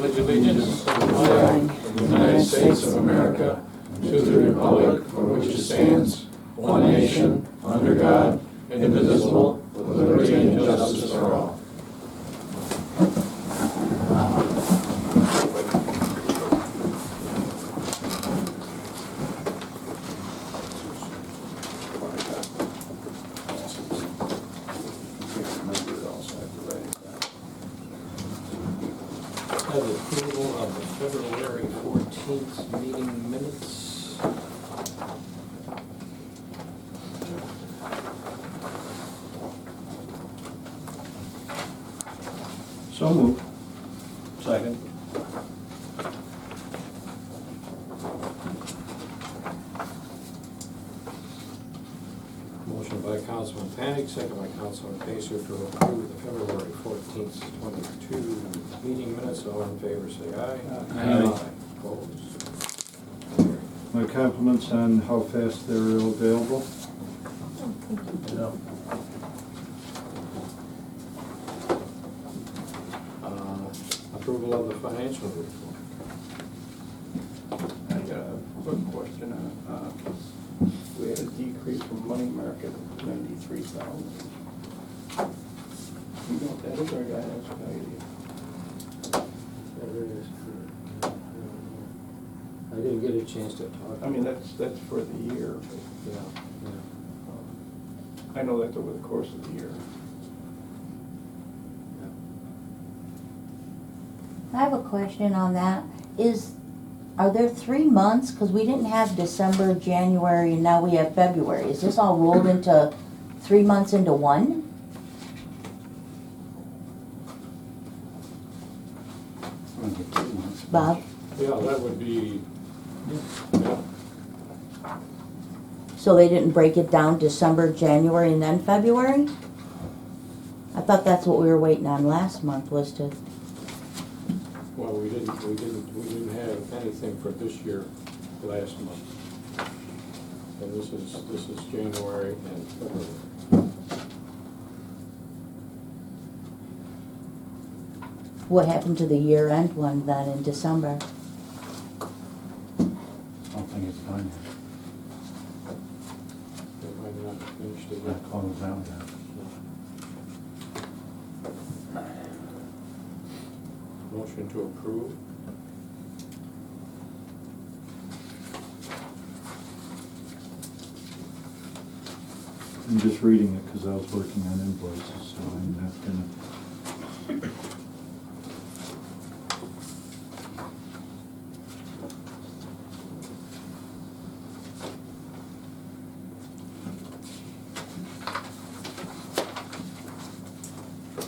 pledge allegiance to the flag of the United States of America, to the republic for which it stands, one nation, under God, indivisible, with liberty and justice for all. Have the approval of the February 14th meeting minutes. So moved. Second. Motion by Councilman Panic, second by Councilman Pacer to approve the February 14th, 22 meeting minutes. All in favor, say aye. Aye. Opposed? My compliments on how fast they're available. Yeah. Approval of the financial report. I got a quick question. We had a decrease from money market of 93,000. You know what that is, or I ask I didn't get a chance to talk. I mean, that's for the year. Yeah. I know that's over the course of the year. I have a question on that. Are there 3 months? Because we didn't have December, January, and now we have February. Is this all rolled into 3 months into one? Bob? Yeah, that would be, yeah, So they didn't break it down December, January, and then February? I thought that's what we were waiting on last month, was to, well, we didn't have anything for this year last month. And this is January and February. what happened to the year-end one then in December? I don't think it's done It might not have finished it yet. yet. That closed out yet. Motion to approve. I'm just reading it because I was working on invoices, so I'm not gonna.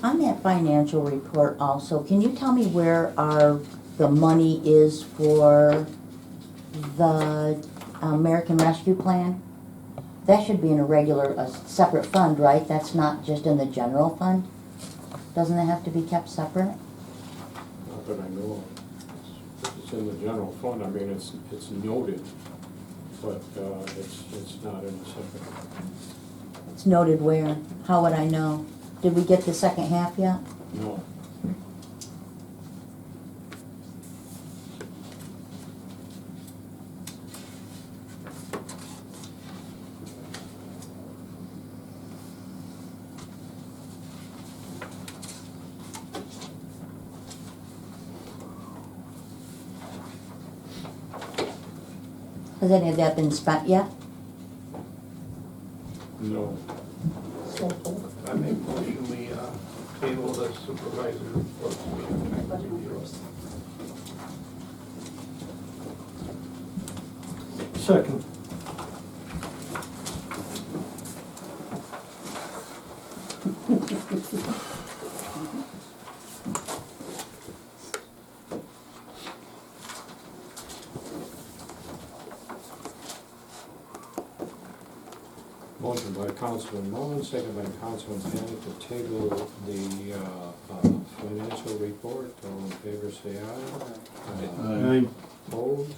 On that financial report also, can you tell me where the money is for the American Rescue Plan? That should be in a separate fund, right? That's not just in the general fund? Doesn't it have to be kept separate? Not that I know of. It's in the general fund, I mean, it's noted, but it's not in the second. It's noted where? How would I know? Did we get the second half yet? No. Has any of that been spent yet? No. I make motion we table the supervisor reports. Second. Motion by Councilman Mullen, second by Councilman Panic to table the financial report. All in favor, say aye. Aye. Opposed?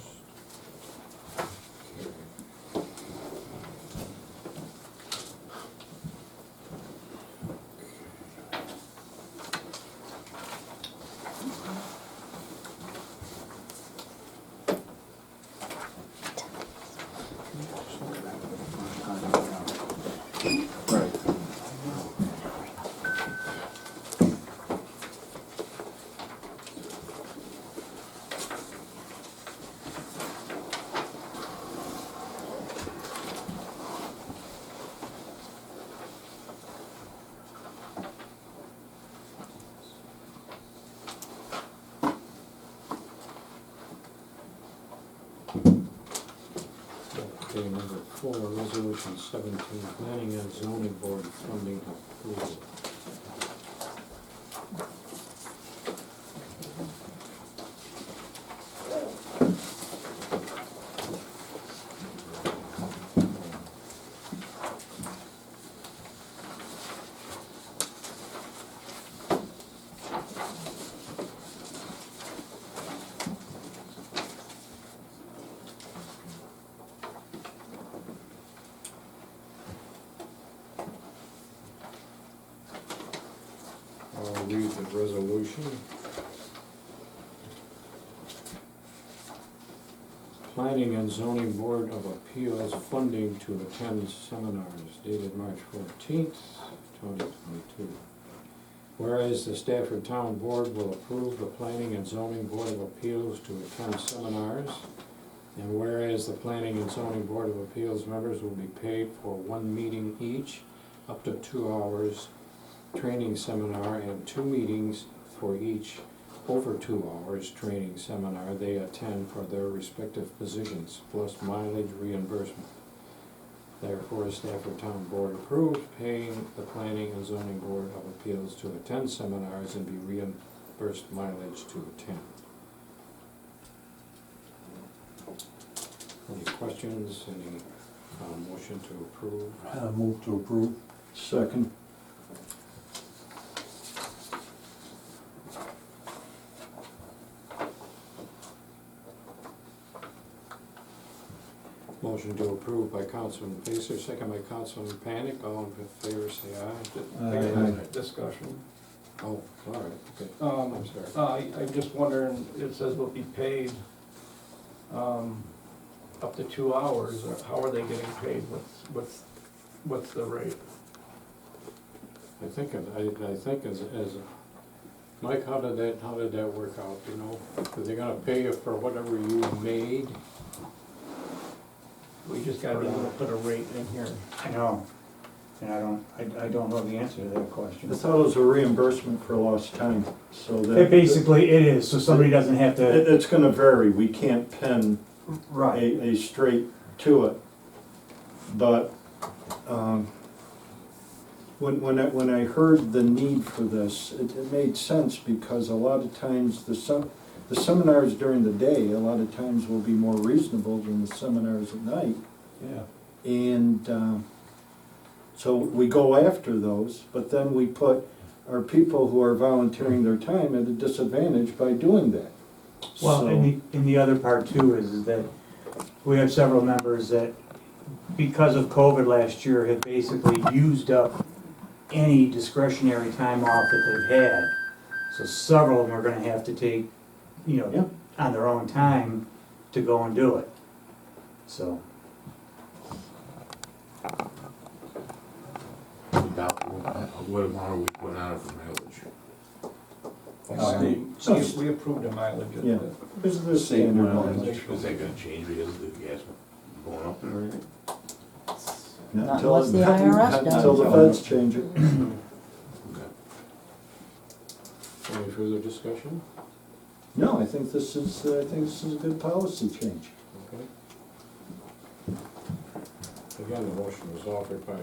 Okay, number 4, resolution 17, planning and zoning board funding approval. I'll read the resolution. Planning and Zoning Board of Appeals funding to attend seminars dated March 14th, 2022. Whereas the Stafford Town Board will approve the Planning and Zoning Board of Appeals to attend seminars, and whereas the Planning and Zoning Board of Appeals members will be paid for 1 meeting each, up to 2 hours, training seminar, and 2 meetings for each over 2 hours training seminar they attend for their respective positions, plus mileage reimbursement. Therefore, Stafford Town Board approves paying the Planning and Zoning Board of Appeals to attend seminars and be reimbursed mileage to attend. Any questions, any motion to approve? Move to approve. Second. Motion to approve by Councilman Pacer, second by Councilman Panic. All in favor, say aye. Discussion. Oh, all right, okay. I'm sorry. I'm just wondering, it says will be paid, up to 2 hours, or how are they getting paid? What's the rate? I think as Mike, how did that work out, you know? Are they gonna pay you for whatever you made? We just gotta be able to put a rate in here. I know, and I don't know the answer to that I question. thought it was a reimbursement for lost time, so that. It basically, it is, so somebody doesn't have to, It's gonna vary, we can't pin right, a straight to it. But, when I heard the need for this, it made sense, because a lot of times the seminars during the day, a lot of times will be more reasonable than the seminars at night. yeah. And so we go after those, but then we put our people who are volunteering their time at a disadvantage by doing that. Well, So- and the other part too is that we have several members that, because of COVID last year, have basically used up any discretionary time off that they've had. So several of them are gonna have to take, you Yeah. know, on their own time to go and do it. So, About what amount are we putting on it for mileage? We approved a mileage. Yeah. This is the standard mileage. Is that gonna change because of the gas going up and everything? Not unless the IRS Not does. until the feds change it. Okay. Any further discussion? No, I think this is a good policy change. Okay. Again, the motion was offered by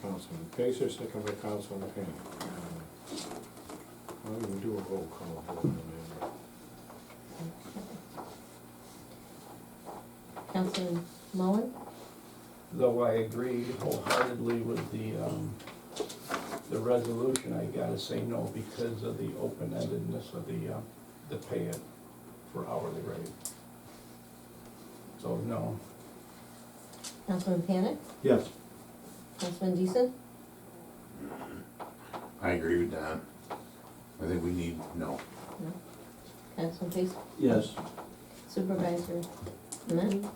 Councilman Pacer, second by Councilman Panic. Why don't we do a roll call vote on that? Councilman Mullen? Though I agree wholeheartedly with the resolution, I gotta say no because of the open-endedness of the pay it for hourly rate. So, no. Councilman Panic? Yes. Councilman Deason? I agree with Don. I think we need, no. No. Councilman Pace? Yes. Supervisor Clement?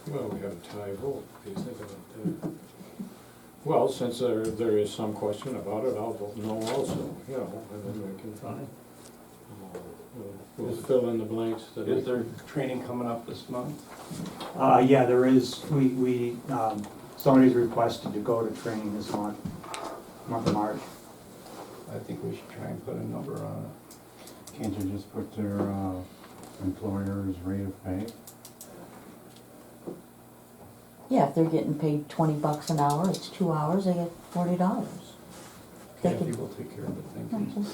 Well, we have a tie vote. What do you think about that? Well, since there is some question about it, I'll vote no also, you know, and then we can, Fine. we'll fill in the blanks. that Is there training coming up this month? yeah, there is, somebody's requested to go to training this month of March. I think we should try and put a number on it. Can't you just put their employer's rate of pay? Yeah, if they're getting paid $20 an hour, it's 2 hours, they get $40. They Cathy could- will take care of it, thank you.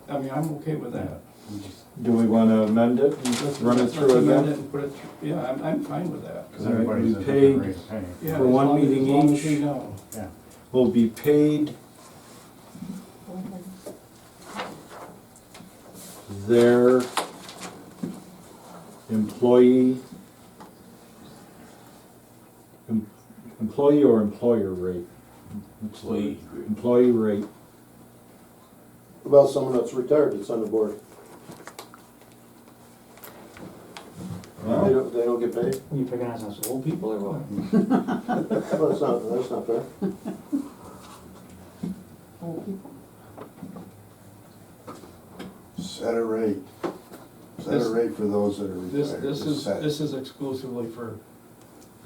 I mean, I'm okay with that. Do we wanna amend it and run it Let's through amend again? it and put it, yeah, I'm fine with that. Because All right, everybody's we a paid- different rate of pay. Yeah, For as one long as- meeting as long as each. we know. Will be paid their employee or employer rate? What's the- Employee rate. About someone that's retired that's on the board. They don't get paid? You picking on some old people or what? Well, that's not fair. Set a rate. Set a rate for those that are This, retired. this Just is, set. this is exclusively for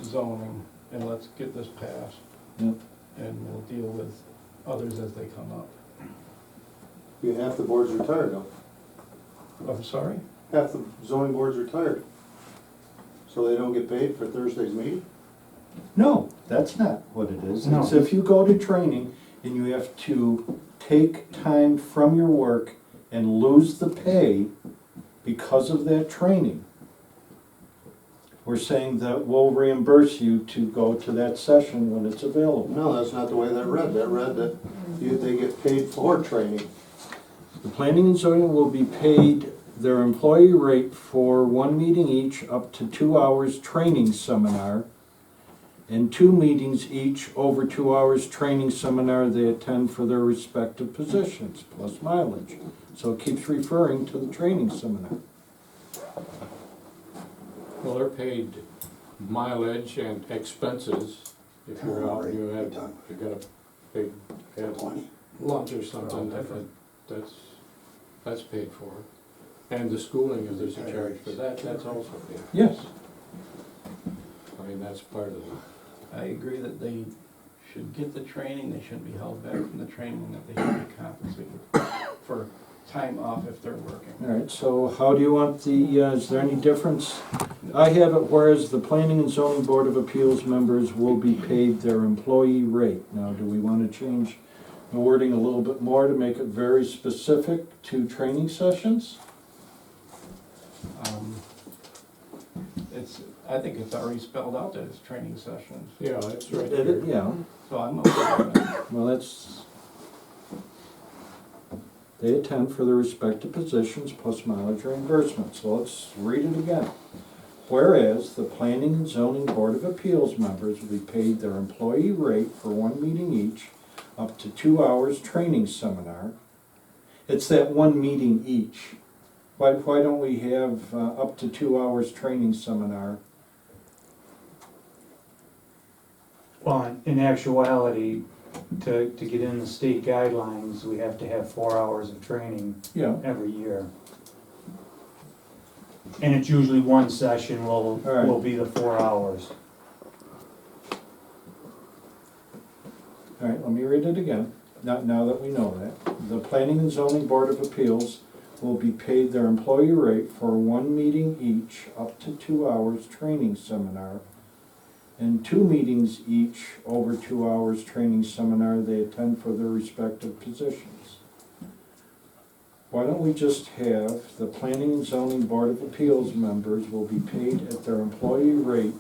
zoning, and let's get this passed. Yep. And we'll deal with others as they come up. Half the board's retired though. I'm sorry? Half the zoning board's retired. So they don't get paid for Thursday's meeting? No, that's not what it is. No. It's if you go to training and you have to take time from your work and lose the pay because of that training, we're saying that we'll reimburse you to go to that session when it's available. No, that's not the way that read. That read that they get paid for training. The planning and zoning will be paid their employee rate for one meeting each up to 2 hours training seminar and 2 meetings each over 2 hours training seminar they attend for their respective positions, plus mileage. So it keeps referring to the training seminar. Well, they're paid mileage and expenses. If you're out, you have, you gotta pay, have lunch or something, that's paid for. And the schooling, if there's a charge for that, that's also paid. Yes. I mean, that's part of it. I agree that they should get the training, they shouldn't be held back from the training, that they should be compensated for time off if they're working. All right, so how do you want the, is there any difference? I have it, whereas the Planning and Zoning Board of Appeals members will be paid their employee rate. Now, do we want to change the wording a little bit more to make it very specific to training sessions? I think it's already spelled out that it's training sessions, Yeah, that's right here. Yeah, so I'm okay with that. well, that's, they attend for their respective positions plus mileage reimbursement. So let's read it again. Whereas the Planning and Zoning Board of Appeals members will be paid their employee rate for one meeting each, up to 2 hours training seminar. It's that one meeting each. Why don't we have up to 2 hours training seminar? Well, in actuality, to get in the state guidelines, we have to have 4 hours of training Yeah. every year. And it's usually one session will right. be the 4 hours. All right, let me read it again, now that we know that. The Planning and Zoning Board of Appeals will be paid their employee rate for one meeting each, up to 2 hours training seminar, and 2 meetings each over 2 hours training seminar they attend for their respective positions. Why don't we just have the Planning and Zoning Board of Appeals members will be paid at their employee rate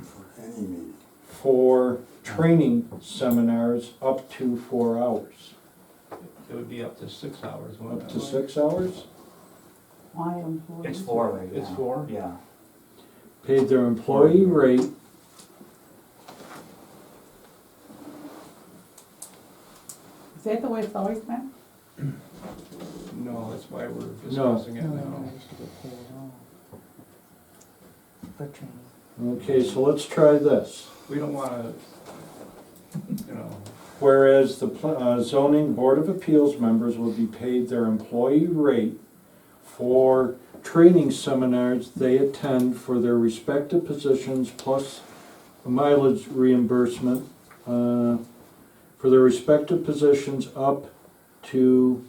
For any meeting. for training seminars up to 4 hours. It would be up to 6 hours, wouldn't Up it? to 6 hours? It's 4 right now. It's 4? Yeah. Paid their employee rate Is that the way it's always been? No, that's why we're discussing it No, they now. never used to get paid at all for training. Okay, so let's try this. We don't wanna, you know, Whereas the zoning board of appeals members will be paid their employee rate for training seminars they attend for their respective positions plus mileage reimbursement for their respective positions up to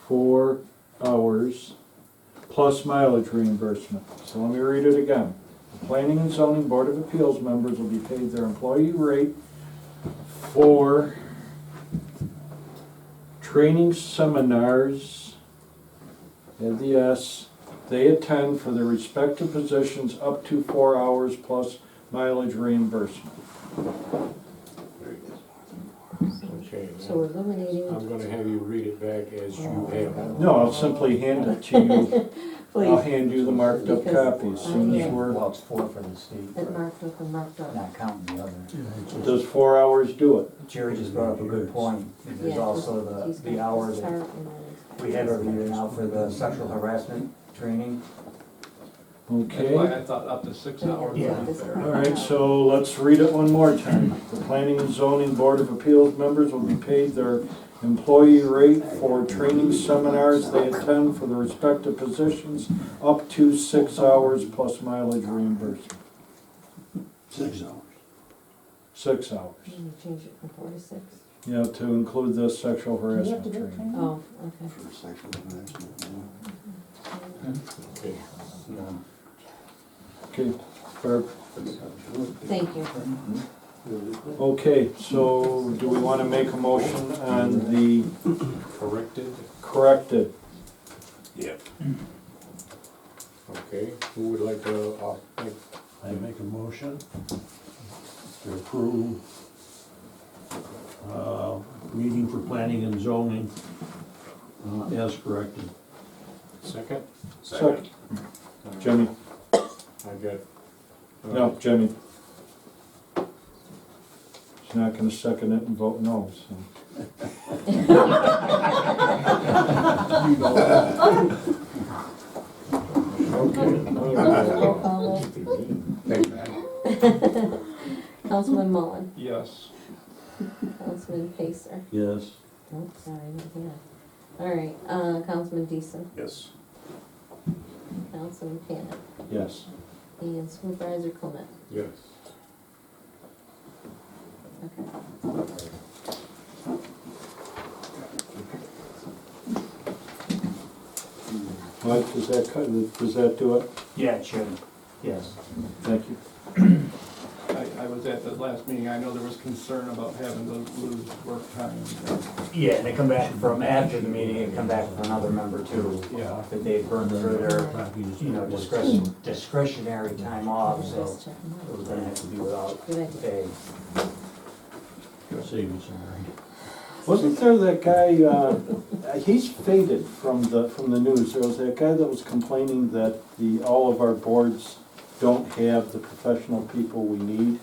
4 hours plus mileage reimbursement. So let me read it again. The Planning and Zoning Board of Appeals members will be paid their employee rate for training seminars, add the S, they attend for their respective positions up to 4 hours plus mileage reimbursement. Okay, So we're eliminating. I'm gonna have you read it back as you have. No, I'll simply hand it to you. I'll Please, hand you the marked up copy as soon as we're, Well, it's 4 for the state, it marked up and marked up. not counting the other. does 4 hours do it? Jerry just brought up a good point. There's Yeah, also he's the got hour this that chart and then it's got we have this every year chart. now for the sexual harassment training. That's why Okay. I thought up to 6 hours Yeah. would be fair. All right, so let's read it one more time. The Planning and Zoning Board of Appeals members will be paid their employee rate for training seminars they attend for the respective positions up to 6 hours plus mileage reimbursement. 6 hours. 6 hours. Let me change it from 4 to 6. Yeah, to include the sexual Do you have to harassment do training. training? Oh, okay. For sexual harassment, Okay. Okay, Barb. Thank you. Okay, so do we want to make a motion on the Corrected, corrected? okay, who would like to, make, I make a motion to approve meeting for planning and zoning as corrected. second? Second. Jimmy? I got. No, Jimmy. She's not gonna second it and vote no, so. Roll call vote. Councilman Mullen, Yes. Councilman Pacer. Yes. Oh, sorry, not here. All right, Councilman Deason, Yes. Councilman Panic, Yes. and Supervisor Clement. Yes. Okay. Mike, does that do it? Yeah, it should, yes. Thank you. I was at the last meeting, I know there was concern about having to lose work time. Yeah, and they come back from after the meeting, and come back with another member too. Yeah. That they burned through their, discretionary time off, so Just checking it out. was gonna have to be without Good idea. pay. Save you some money. Wasn't there that guy, he's faded from the news, there was that guy that was complaining that all of our boards don't have the professional people we need.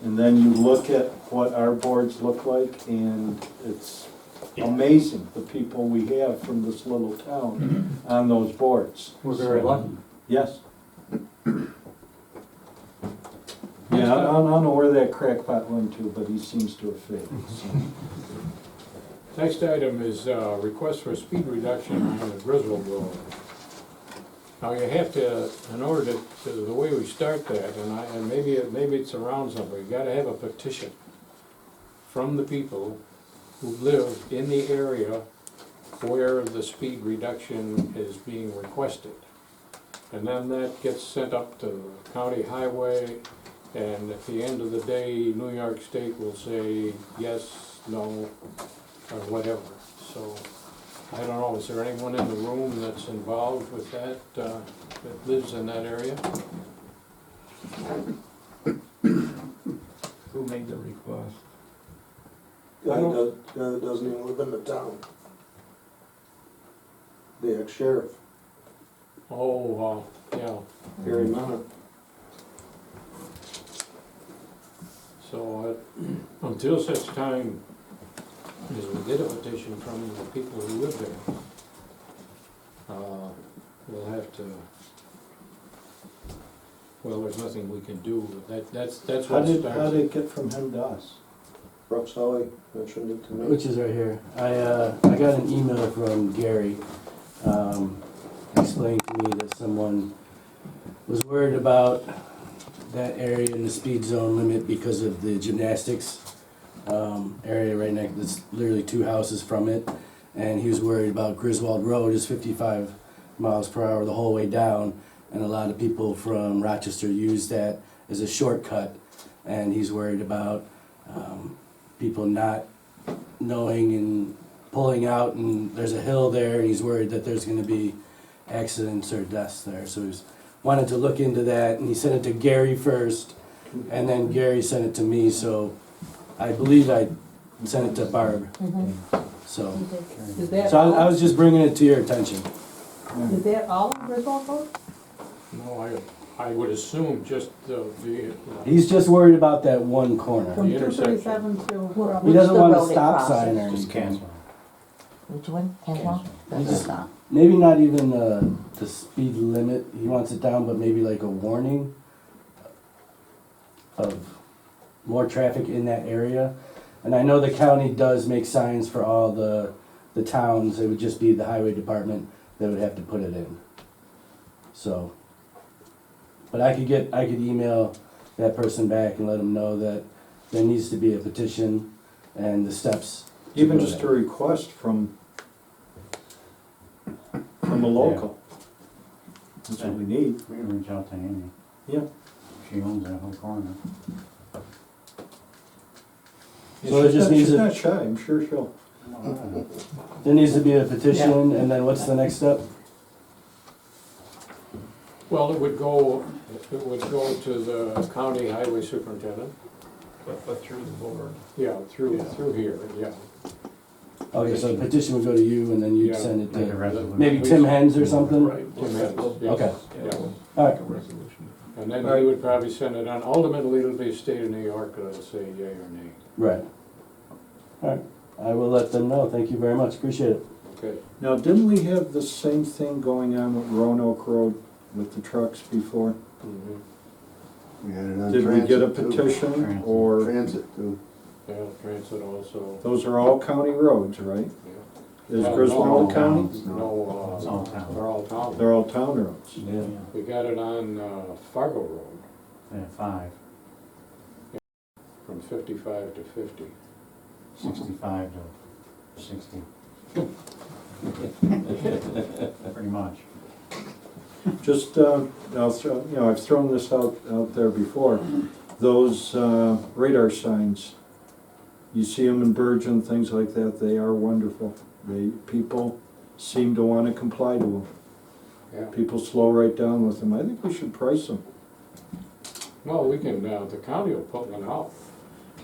And then you look at what our boards look like, and it's amazing, the people we have from this little town on those boards. We're very lucky. Yes. Yeah, I don't know where that crackpot went to, but he seems to have faded. so. Next item is request for speed reduction on the Griswold Road. Now you have to, in order to, the way we start that, and maybe it's around somewhere, you gotta have a petition from the people who live in the area where the speed reduction is being requested. And then that gets sent up to the county highway, and at the end of the day, New York State will say yes, no, or whatever. So, I don't know, is there anyone in the room that's involved with that, that lives in that area? Who made the request? Guy that doesn't even live in the town. The ex-sheriff, Oh, yeah, Gary Mann. so, until such time as we get a petition from the people who live there, we'll have to, well, there's nothing we can do, that's How what did starts. it get from him to us? Brooks Howie mentioned it to me. Which is right here. I got an email from Gary, explaining to me that someone was worried about that area in the speed zone limit because of the gymnastics area right next, that's literally 2 houses from it. And he was worried about Griswold Road is 55 miles per hour the whole way down, and a lot of people from Rochester use that as a shortcut, and he's worried about people not knowing and pulling out, and there's a hill there, and he's worried that there's gonna be accidents or deaths there, so he's wanted to look into that, and he sent it to Gary first, and then Gary sent it to me, so I believe I sent it to Barb, so. Is that So I all, was just bringing it to your attention. is that all of Griswold Road? No, I would assume just the, He's just worried about that one corner. From The intersection. 237 to He probably, doesn't the want a road it stop crosses? sign or Just anything. cancel. Which one? Caswell? He That's just- not. Maybe not even the speed limit, he wants it down, but maybe like a warning of more traffic in that area. And I know the county does make signs for all the towns, it would just be the highway department that would have to put it in. So, but I could email that person back and let them know that there needs to be a petition and the steps. to Even go just a there. request from a local. That's what we need. We can reach out to Amy. Yeah. She owns that whole corner. So it just needs She's a- not shy, I'm sure she'll. There needs to be a petition, and then what's the next step? well, it would go to the county highway superintendent. But through the board. Yeah, through here, yeah. Okay, so the petition would go to you, and then you'd Yeah. send it Make a to resolution. maybe Tim Hens or something? Right, Tim Hens, yes. Okay. Yeah. All right. Make a resolution. And then he would probably send it on, ultimately it'll be state of New York that'll say yea or nay. Right. All right, I will let them know, thank you very much, appreciate it. Okay. Now, didn't we have the same thing going on with Roanoke Road with the trucks before? Mhm. We had it on Did we get a transit, too. petition, or, Transit too. Yeah, transit also. those are all county roads, right? Yeah. Is No, Griswold no, County? No, It's all town. they're all town. They're all town roads. Yeah. We got it on Fargo Road Yeah, 5, from 55 to 50. 65 to 60. Pretty much. Just, I'll throw, I've thrown this out there before. Those radar signs, you see them in Bergen, things like that, they are wonderful. People seem to want to comply to them. Yeah. People slow right down with them. I think we should price them. Well, we can, the county will put one out.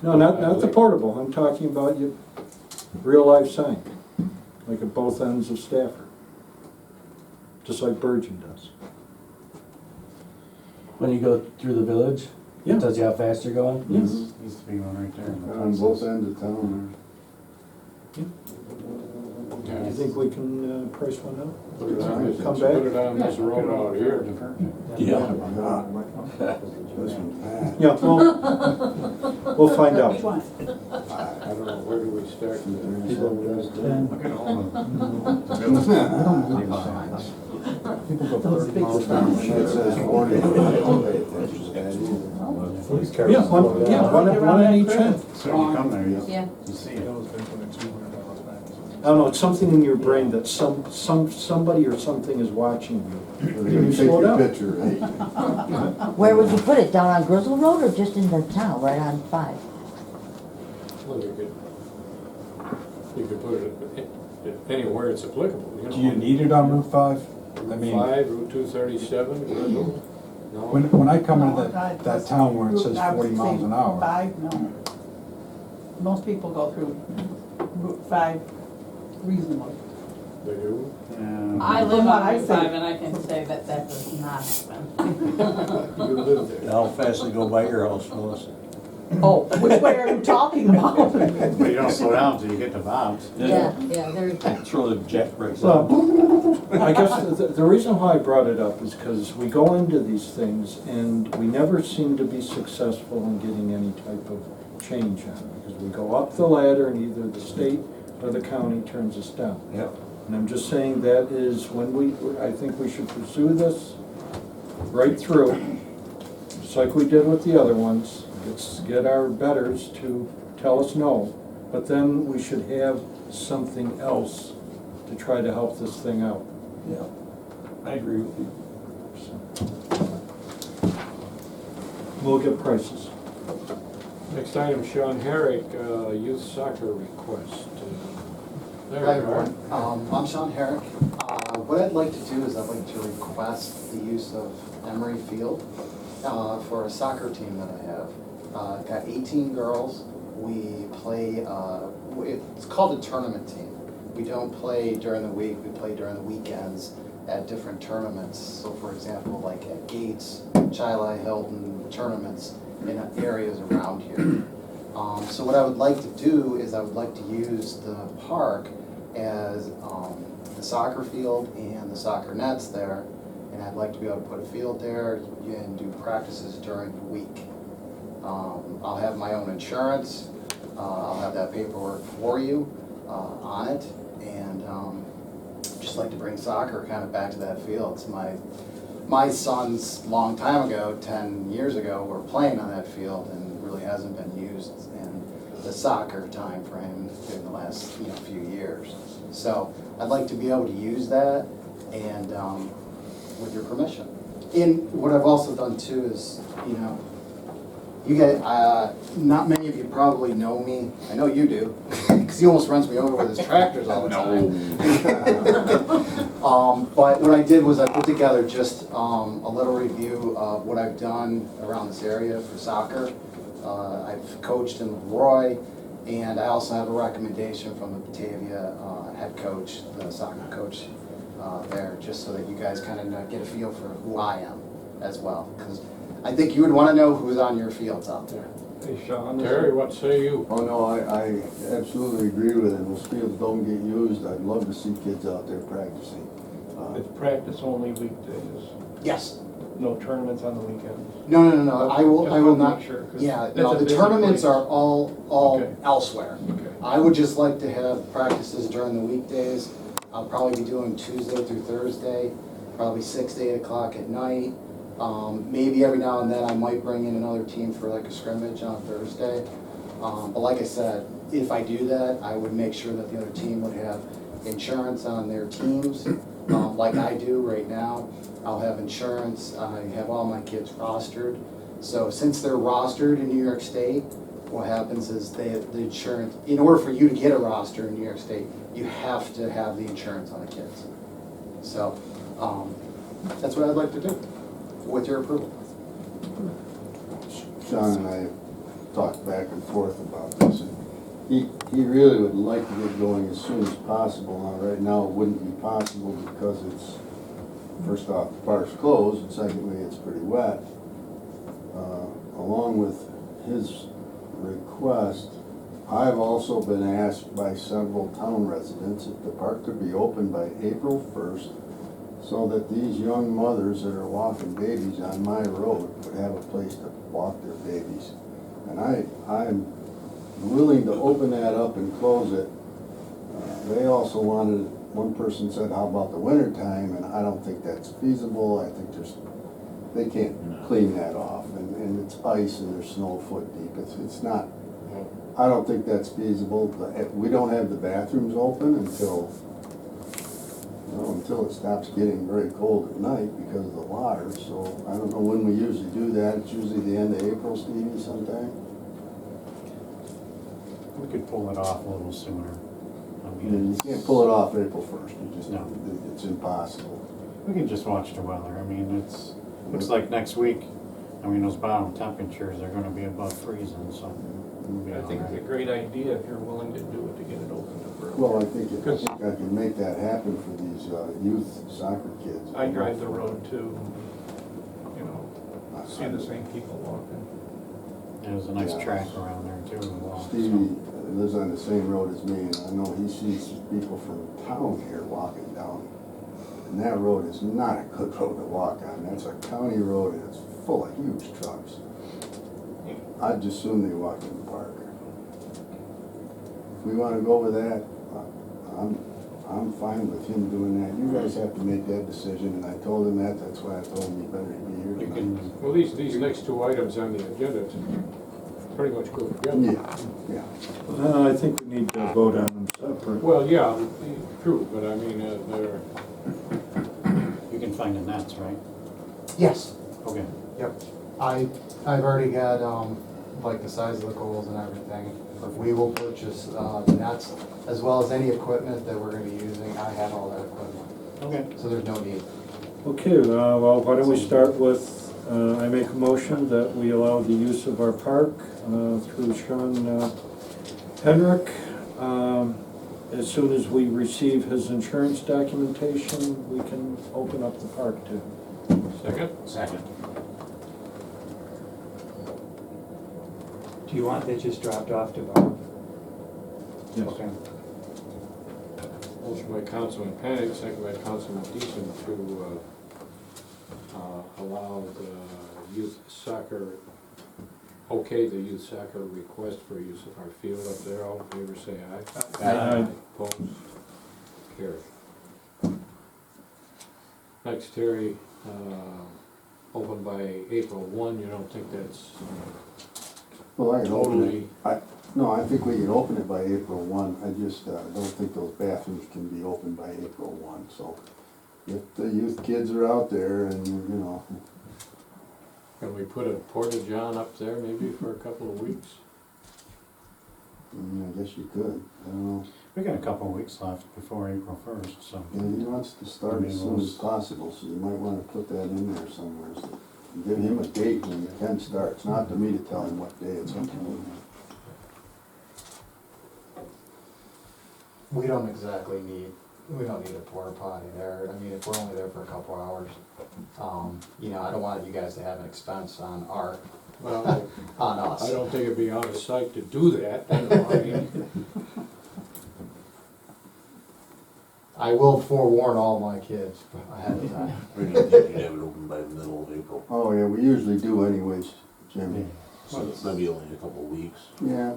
No, not the portable, I'm talking about your real life sign, like at both ends of Stafford. Just like Bergen does. When you go through the village, Yeah. it tells you how fast you're going? Yes. Used to be one right there. On both ends of town. Yeah. You think we can price one out? Put it on this, Come back? put it on this road out here. Yeah, we'll find out. Which one? I don't know, where do we start? Look at all of them. Those big It says 40. Yeah, one on each end. So you come there, Yeah. you see it. I don't know, it's something in your brain that somebody or something is watching you. You take slow your down. picture, right? Where would you put it? Down on Grizzle Road or just in the town, right on 5? Well, you could put it anywhere it's applicable, you know. Do you need it on Route 5? I mean, 5, Route 237, Grizzle? No? when I come into No, that town where it says I would 40 miles say an hour, 5, no. Most people go through Route 5 reasonably. They do? Yeah. I live From what on I Route see. 5 and I can say that that does not happen. You live there. How fast they go by your house, Melissa? Oh, which way are you talking about? But you don't slow down till you get to Bob's. Yeah, there's, Throw the jack brakes on. Well, I guess the reason why I brought it up is because we go into these things and we never seem to be successful in getting any type of change on it. Because we go up the ladder and either the state or the county turns us down. Yep. And I'm just saying that is when I think we should pursue this right through, just like we did with the other ones. Let's get our betters to tell us no, but then we should have something else to try to help this thing out. Yeah. I agree with you. We'll get prices. Next item, Sean Herrick, youth soccer request. There Hi you are. everyone, I'm Sean Herrick. What I'd like to do is I'd like to request the use of Emery Field for a soccer team that I have. I've got 18 girls. We play, it's called a tournament team. We don't play during the week, we play during the weekends at different tournaments. So for example, like at Gates, Chili, Hilton, tournaments in areas around here. So what I would like to do is I would like to use the park as the soccer field and the soccer nets there. And I'd like to be able to put a field there and do practices during the week. I'll have my own insurance. I'll have that paperwork for you on it. And just like to bring soccer kind of back to that field. It's my sons, long time ago, 10 years ago, were playing on that field and really hasn't been used in the soccer time frame in the last few years. So I'd like to be able to use that and with your permission. And what I've also done too is, you guys, not many of you probably know me. I know you do, because he almost runs me over with his tractors all the time. But what I did was I put together just a little review of what I've done around this area for soccer. I've coached in Leroy, and I also have a recommendation from the Batavia head coach, the soccer coach there, just so that you guys kind of get a feel for who I am as well. Because I think you would want to know who's on your fields out there. Hey, Sean. Terry, what say you? Oh, no, I absolutely agree with it. Those fields don't get used. I'd love to see kids out there practicing. It's practice only weekdays, Yes. no tournaments on the weekends. No. I will Just not. wanted to make sure, 'cause Yeah, that's no, a the busy tournaments place. are all Okay. elsewhere. Okay. I would just like to have practices during the weekdays. I'll probably be doing Tuesday through Thursday, probably 6 to 8 o'clock at night. Maybe every now and then I might bring in another team for like a scrimmage on Thursday. But like I said, if I do that, I would make sure that the other team would have insurance on their teams, like I do right now. I'll have insurance, I have all my kids rostered. So since they're rostered in New York State, what happens is they have the insurance. In order for you to get a roster in New York State, you have to have the insurance on the kids. So that's what I'd like to do, with your approval. Sean and I talked back and forth about this, and he really would like to get going as soon as possible. Now, right now, it wouldn't be possible because it's, first off, the park's closed, and secondly, it's pretty wet. Along with his request, I've also been asked by several town residents if the park could be open by April 1st so that these young mothers that are walking babies on my road would have a place to walk their babies. And I'm willing to open that up and close it. They also wanted, one person said, how about the winter time? And I don't think that's feasible. I think they can't clean that off. And it's ice and there's snow foot deep. It's not, I don't think that's feasible. We don't have the bathrooms open until it stops getting very cold at night because of the water. So I don't know when we usually do that. It's usually the end of April, Stevie, sometime. We could pull it off a little sooner. I You mean, can't pull it off April 1st. No. It's impossible. we can just watch the weather. I mean, looks like next week, I mean, those bottom temperatures are gonna be above freezing, so we'll be I all think it's a right. great idea if you're willing to do it, to get it opened up early. Well, I think I can make that happen for these youth soccer kids. I drive the road too, see the same people walking. There's a nice Yeah. track around there too. to walk, so. Stevie lives on the same road as me, and I know he sees people from town here walking down. And that road is not a good road to walk on. That's a county road, and it's full of huge trucks. I'd just assume they walk in the park. If we wanna go with that, I'm fine with him doing that. You guys have to make that decision, and I told him that. That's why I told him he better be here You tonight. can, Well, these next two items on the agenda pretty much go together. I think we need to vote on them separate. Well, yeah, true, but I mean, they're, you can find the nets, right? Yes. Okay. Yep. I've already got, like the size of the goals and everything. We will purchase, the nets, as well as any equipment that we're gonna be using. I have all that equipment, Okay. so there's no need. Okay, well, why don't we start with, I make a motion that we allow the use of our park through Sean Herrick. As soon as we receive his insurance documentation, we can open up the park too. Second? Second. Do you want that just dropped off to Bob? Yes. Okay. Motion by Councilman Panic, second by Councilman Deason to allow the youth soccer, okay, the youth soccer request for use of our field up there. All in favor, say aye. Aye. Opposed? Carried. Next, Terry, open by April 1, you don't think that's Well, I can open it. totally? No, I think we can open it by April 1. I just don't think those bathrooms can be opened by April 1. So if the youth kids are out there and, you know, Can we put a porta-john up there maybe for a couple of weeks? I guess you could. I don't know. We got a couple of weeks left before April 1st, so. Yeah, he wants to start as soon as possible, so you might want to put that in there somewhere. So give him a date when it can start. It's not to me to tell him what day it's up to. We don't exactly need, we don't need a porta potty there. I mean, if we're only there for a couple hours, you know, I don't want you guys to have an expense on our, Well, on us. I don't think it'd be out of sight to do that, you know, I mean, I will forewarn all my kids ahead of time. We don't think you'd have it open by the middle of April. Oh, yeah, we usually do anyways, Jimmy. So it's maybe only a couple of weeks. Yeah.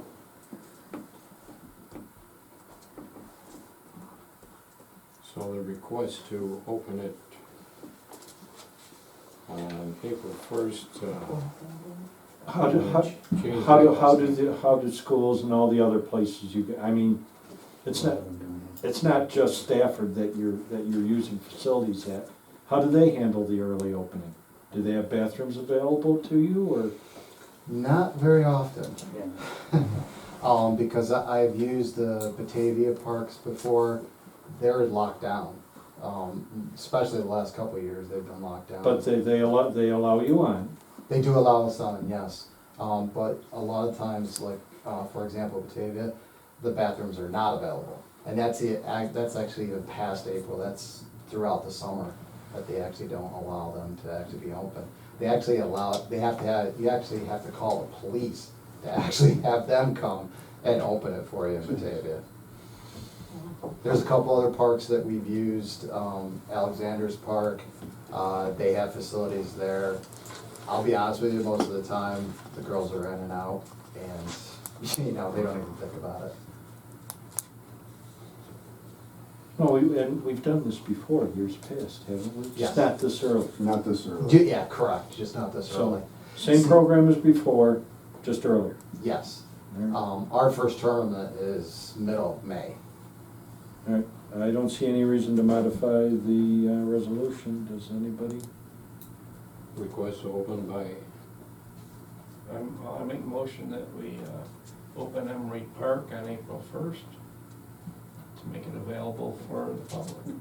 so the request to open it on April 1st, How do schools and all the other places I mean, it's not just Stafford that you're using facilities at. How do they handle the early opening? Do they have bathrooms available to you, or? Not very often. Because I've used the Batavia parks before, they're locked down. Especially the last couple of years, they've been locked down. But they allow you on. They do allow us on, yes. But a lot of times, like, for example, Batavia, the bathrooms are not available. And that's actually even past April, that's throughout the summer, that they actually don't allow them to actually be open. They actually allow, you actually have to call the police to actually have them come and open it for you in Batavia. There's a couple other parks that we've used, Alexander's Park, they have facilities there. I'll be honest with you, most of the time, the girls are in and out, and, you know, they don't even think about it. No, we've done this before, years past, haven't we? Yes. Just not this early. Not this early. Yeah, correct, just not this early. So, same program as before, just earlier. Yes. All Our first tournament is middle of May. right, I don't see any reason to modify the resolution. Does anybody? request to open by, I make a motion that we open Emery Park on April 1st to make it available for the public.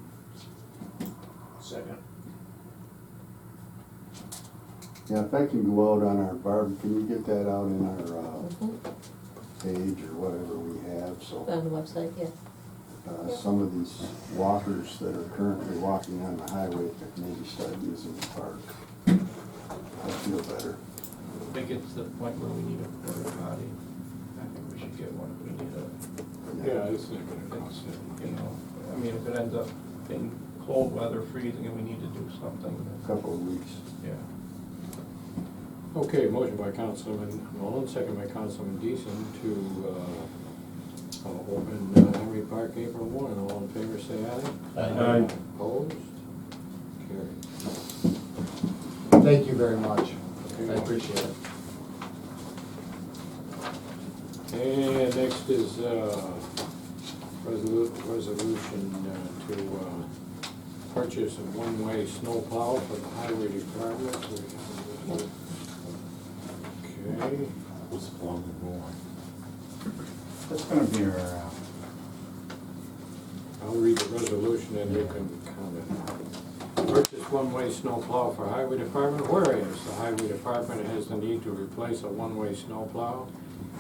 Second. Yeah, if I can go out on our barb, can you get that out in our page or whatever we have, so On the website, yeah. some of these walkers that are currently walking on the highway could maybe start using the park. I feel better. If it gets to the point where we need a porta potty, I think we should get one. We need a, yeah, it's not gonna cost it. you know, I mean, if it ends up being cold weather, freezing, and we need to do something, A couple of weeks. yeah. Okay, motion by Councilman Nolan, second by Councilman Deason to open Emery Park April 1. All in favor, say aye. Aye. Opposed? Carried. Thank you very much. Okay. I appreciate it. And next is resolution to purchase a one-way snowplow for the highway department. Okay, What's the long roll? That's gonna be our, I'll read the resolution and you can comment. Purchase one-way snowplow for highway department, whereas the highway department has the need to replace a one-way snowplow,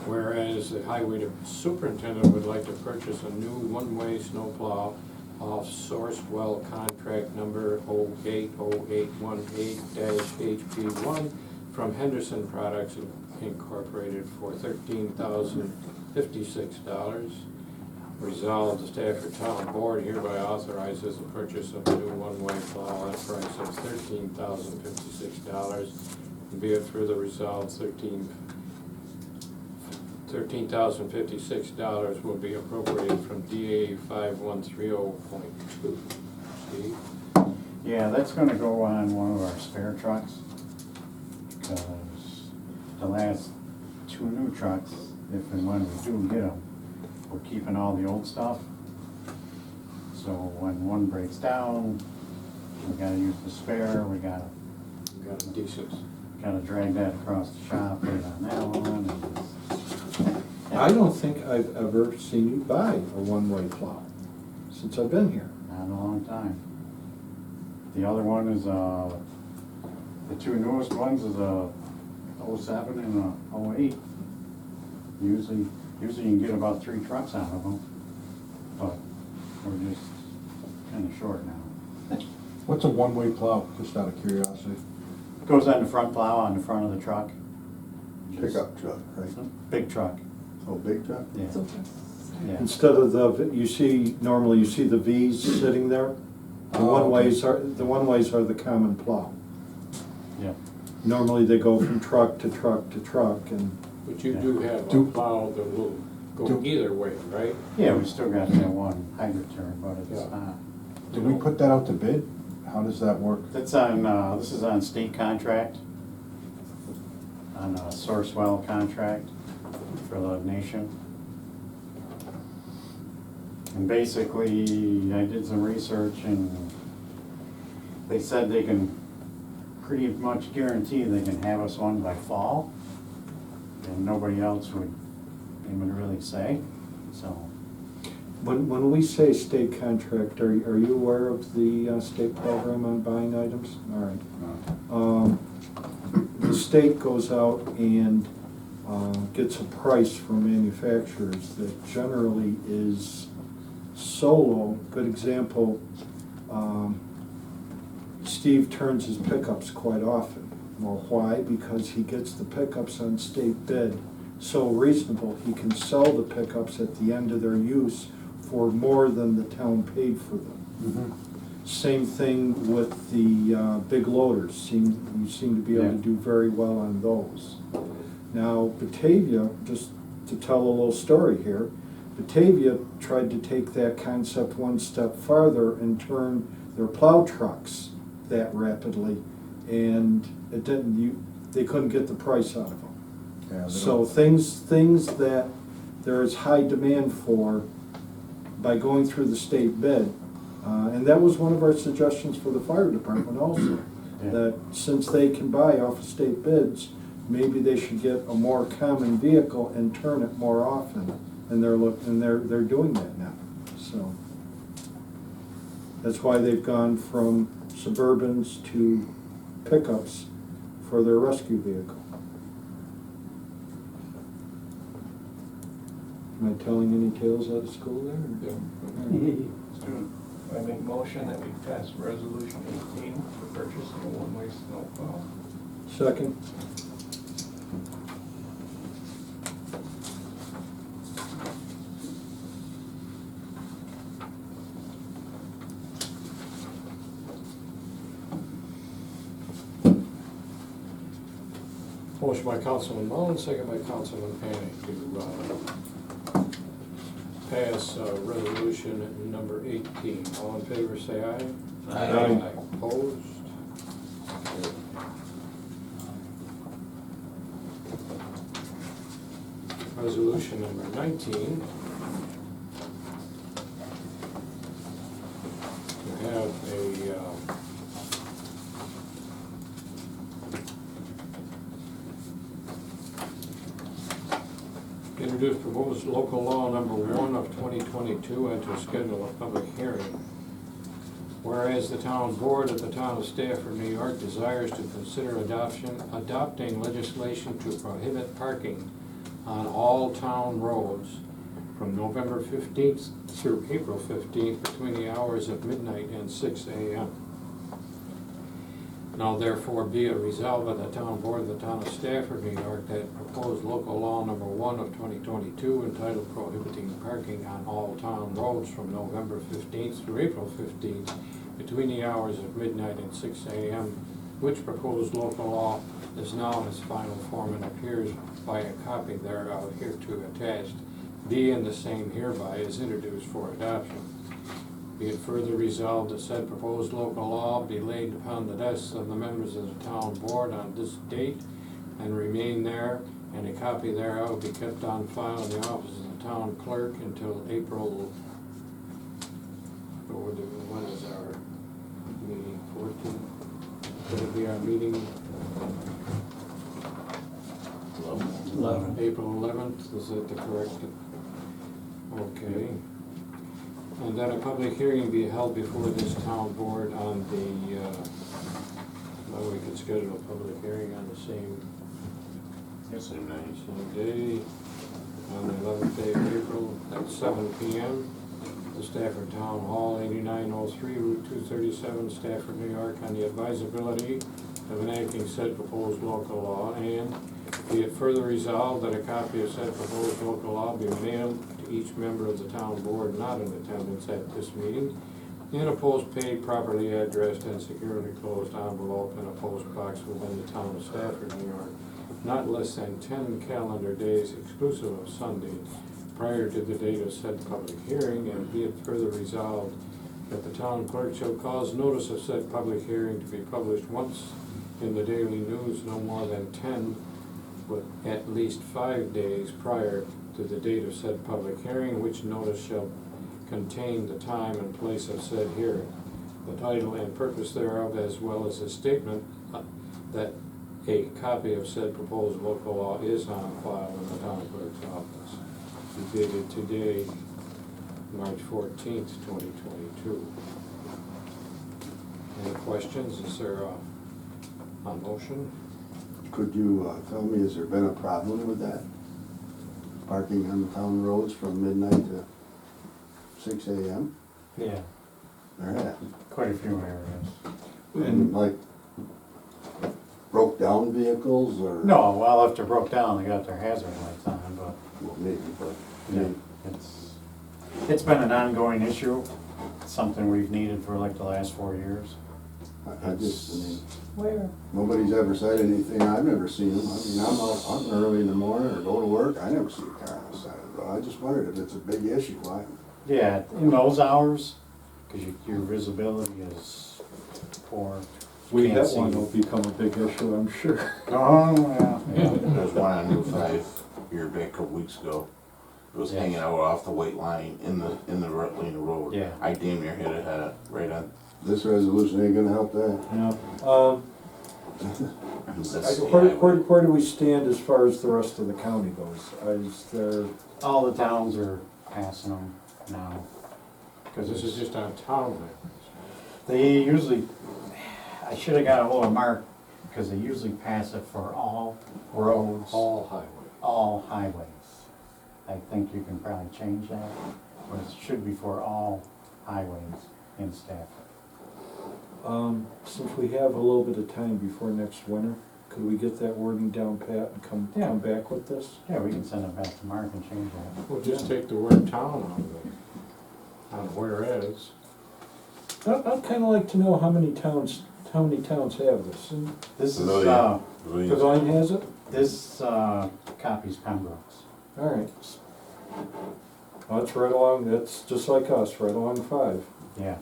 whereas the highway superintendent would like to purchase a new one-way snowplow off Sourcewell contract number 080818-HP1 from Henderson Products Incorporated for $13,056. Resolved, the Stafford Town Board hereby authorizes the purchase of a new one-way plow at a price of $13,056. Be it further resolved, $13,056 will be appropriated from DA 5130.2. Steve? yeah, that's gonna go on one of our spare trucks. Because the last two new trucks, if and when we do get them, we're keeping all the old stuff. So when one breaks down, we gotta use the spare, we gotta Got a decent. drag that across the shop, put it on that one, and I don't think I've ever seen you buy a one-way plow since I've been here. not in a long time. The other one is, the two newest ones is a 07 and a 08. Usually you can get about 3 trucks out of them, but we're just kinda short now. What's a one-way plow, just out of curiosity? Goes on the front plow on the front of the truck. Just Pickup truck, right? Big truck, Oh, big truck? yeah. Yeah. Instead of normally you see the V's sitting there. The Oh, okay. one-ways are the common plow. Yeah. Normally they go from truck to truck to truck and But you do have a Do- plow that will go do- either way, right? Yeah, we still got that one hybrid turn, but it's Yeah. not. Did we put that out to bid? How does that work? That's on, this is on state contract, on a Sourcewell contract for the nation. And basically, I did some research and they said they can pretty much guarantee they can have us one by fall. And nobody else would even really say, so. when we say state contract, are you aware of the state program on buying items? All right. The state goes out and gets a price from manufacturers that generally is so low. Good example, Steve turns his pickups quite often. Well, why? Because he gets the pickups on state bid so reasonable, he can sell the pickups at the end of their use for more than the town paid for them. Same thing with the big loaders. You seem to be able to do very well on those. Now, Batavia, just to tell a little story here, Batavia tried to take that concept one step farther and turn their plow trucks that rapidly, and it didn't. They couldn't get the price out of them. Yeah, they So don't- things that there is high demand for by going through the state bid, and that was one of our suggestions for the fire department also, Yeah. that since they can buy off of state bids, maybe they should get a more common vehicle and turn it more often, and they're doing that now, so. That's why they've gone from Suburbans to pickups for their rescue vehicle. Am I telling any tales out of school there? Let's do it. I make motion that we pass resolution 18 for purchasing a one-way snowplow. Second. Motion by Councilman Mullin, second by Councilman Panic to pass resolution number 18. All in favor, say aye. Aye. Opposed? Resolution number 19. have introduce proposed local law number 1 of 2022 and to schedule a public hearing. Whereas the town board of the town of Stafford, New York desires to consider adopting legislation to prohibit parking on all town roads from November 15th through April 15th between the hours of midnight and 6 a.m. Now therefore be it resolved by the town board of the town of Stafford, New York, that proposed local law number 1 of 2022 entitled prohibiting parking on all town roads from November 15th through April 15th between the hours of midnight and 6 a.m., which proposed local law is now in its final form and appears by a copy thereof hereto attached, be and the same hereby is introduced for adoption. Be it further resolved that said proposed local law be laid upon the desks of the members of the town board on this date and remain there, and a copy thereof be kept on file in the office of the town clerk until April, when is our meeting, 14th? Would it be our meeting? April 11th, is that the correct? Okay. And that a public hearing be held before this town board on the, well, we could schedule a public hearing on the same day, on the 11th day of April at 7 p.m. The Stafford Town Hall, 8903 Route 237, Stafford, New York, on the advisability of enacting said proposed local law, and be it further resolved that a copy of said proposed local law be mailed to each member of the town board not in attendance at this meeting, in a post-paid, properly addressed and securely closed envelope in a post box within the town of Stafford, New York, not less than 10 calendar days exclusive of Sunday prior to the date of said public hearing, and be it further resolved that the town clerk shall cause notice of said public hearing to be published once in the Daily News, no more than 10, but at least 5 days prior to the date of said public hearing, which notice shall contain the time and place of said hearing, the title and purpose thereof, as well as a statement that a copy of said proposed local law is on file in the town clerk's office. Dated today, March 14th, 2022. Any questions? Is there a motion? Could you tell me, has there been a problem with that? Parking on the town roads from midnight to 6 a.m.? Yeah, There has. quite a few areas. And like broke down vehicles or? No, well, if they're broke down, they got their hazard lights on, but Well, maybe, but. yeah, it's been an ongoing issue. It's something we've needed for like the last 4 years. I mean, Where? nobody's ever said anything, I've never seen them. I mean, I'm out hunting early in the morning or go to work, I never see a car on the side of the road. I just wondered if it's a big issue, why? Yeah, in those hours, because your visibility is poor. We Can't that see. one will become a big issue, I'm sure. Oh, yeah. There's one on Route 5 here back a couple weeks ago. It was Yeah. hanging out off the white line in the right lane of road. Yeah. I damn near hit it right on. This resolution ain't gonna help that. Yeah. That's the Where highway. do we stand as far as the rest of the county goes? Is there, All the towns are passing them now. Because this is just on town land. They usually, I should have got a hold of Mark, because they usually pass it for all roads, All highway. all highways. I think you can probably change that, but it should be for all highways in Stafford. since we have a little bit of time before next winter, could we get that wording down pat and come back with this? Yeah, we can send it back to Mark and change that. We'll just take the word town out of it, on whereas. I'd kinda like to know how many towns have this. This is, Pavilion. Pavilion has it? this, copy's Pembroke's. Alright. Well, it's right along, that's just like us, right along 5. Yeah.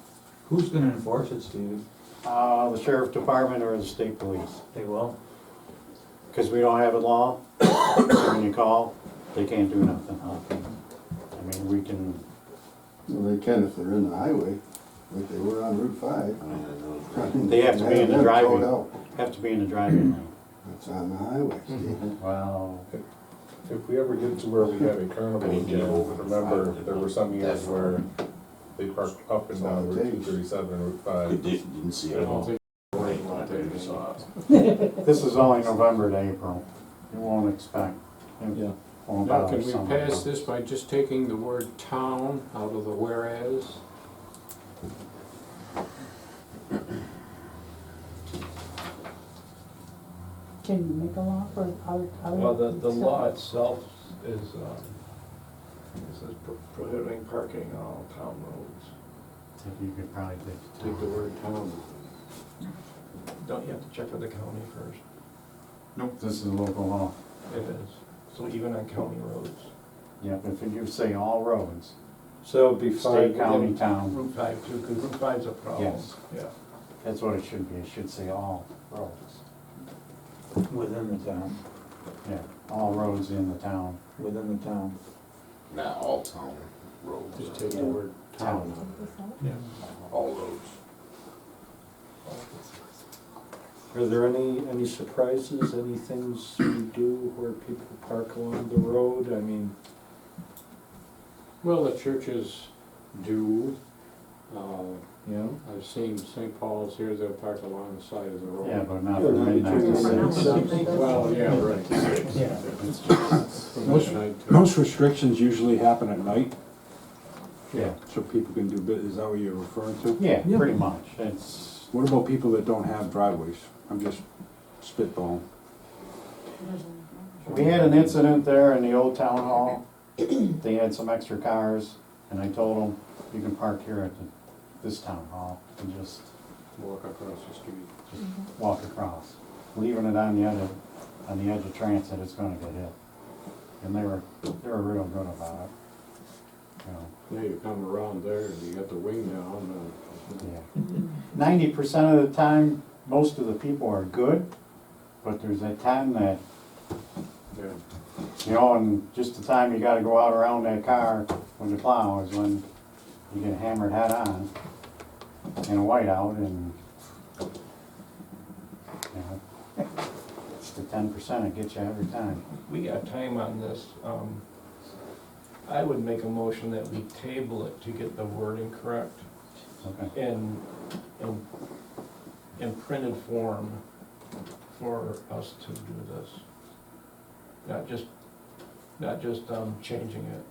Who's gonna enforce it, Steve? The sheriff department or the state police. They will. Because we don't have a law, so when you call, they can't do nothing. I mean, we can, Well, they can if they're in the highway. like they were on Route 5. They have to be in the Towed driving, out. have to be in the driving lane. It's on the highway, Steve. Well, If we ever get to where we have a carnival again, remember, there were some years where they parked up and down Route 237 and Route 5. Didn't see I it at don't all. think. They saw it. this is only November to April. You won't expect. Yeah. Won't Now, bother can we someone. pass this by just taking the word town out of the whereas? Can you make a law for other? Well, the law itself is, it says prohibiting parking on all town roads. I think you could probably Take the word town. Don't you have to check with the county first? Nope, this is a local law. It is. So even on county roads. Yep, if you say all roads, So it'd be state, five. county, town, Route 5 too, because Route 5's a problem. Yes. Yeah. that's what it should be. It should say all roads. Within the town, Yeah, all roads in the town. within the town. Not all town roads, Just take the word town out. Yeah. all roads. Are there any surprises, any things we do where people park along the road? I mean, Well, the churches do. you know? I've seen St. Paul's here, they'll park along the side of the road. Yeah, but not Yeah, for not midnight. between six. Well, yeah, right. Yeah. From Most- midnight to- Most restrictions usually happen at night, Yeah, so people can do business. Is that what you're referring to? yeah, pretty much. It's, What about people that don't have driveways? I'm just spitballing. we had an incident there in the old town hall. They had some extra cars, and I told them, you can park here at this town hall and just Walk across the street. walk across. Leaving it on the edge of transit, it's gonna get hit. And they were real good about it. You know, Yeah, you come around there and you got the wing down, yeah. 90% of the time, most of the people are good, but there's that time that, yeah. you know, and just the time you gotta go out around that car with the plow is when you get hammered head on in a whiteout and, you know, it's the 10% that gets you every time. We got time on this. I would make a motion that we table it to get the wording correct Okay. in printed form for us to do this. Not just changing it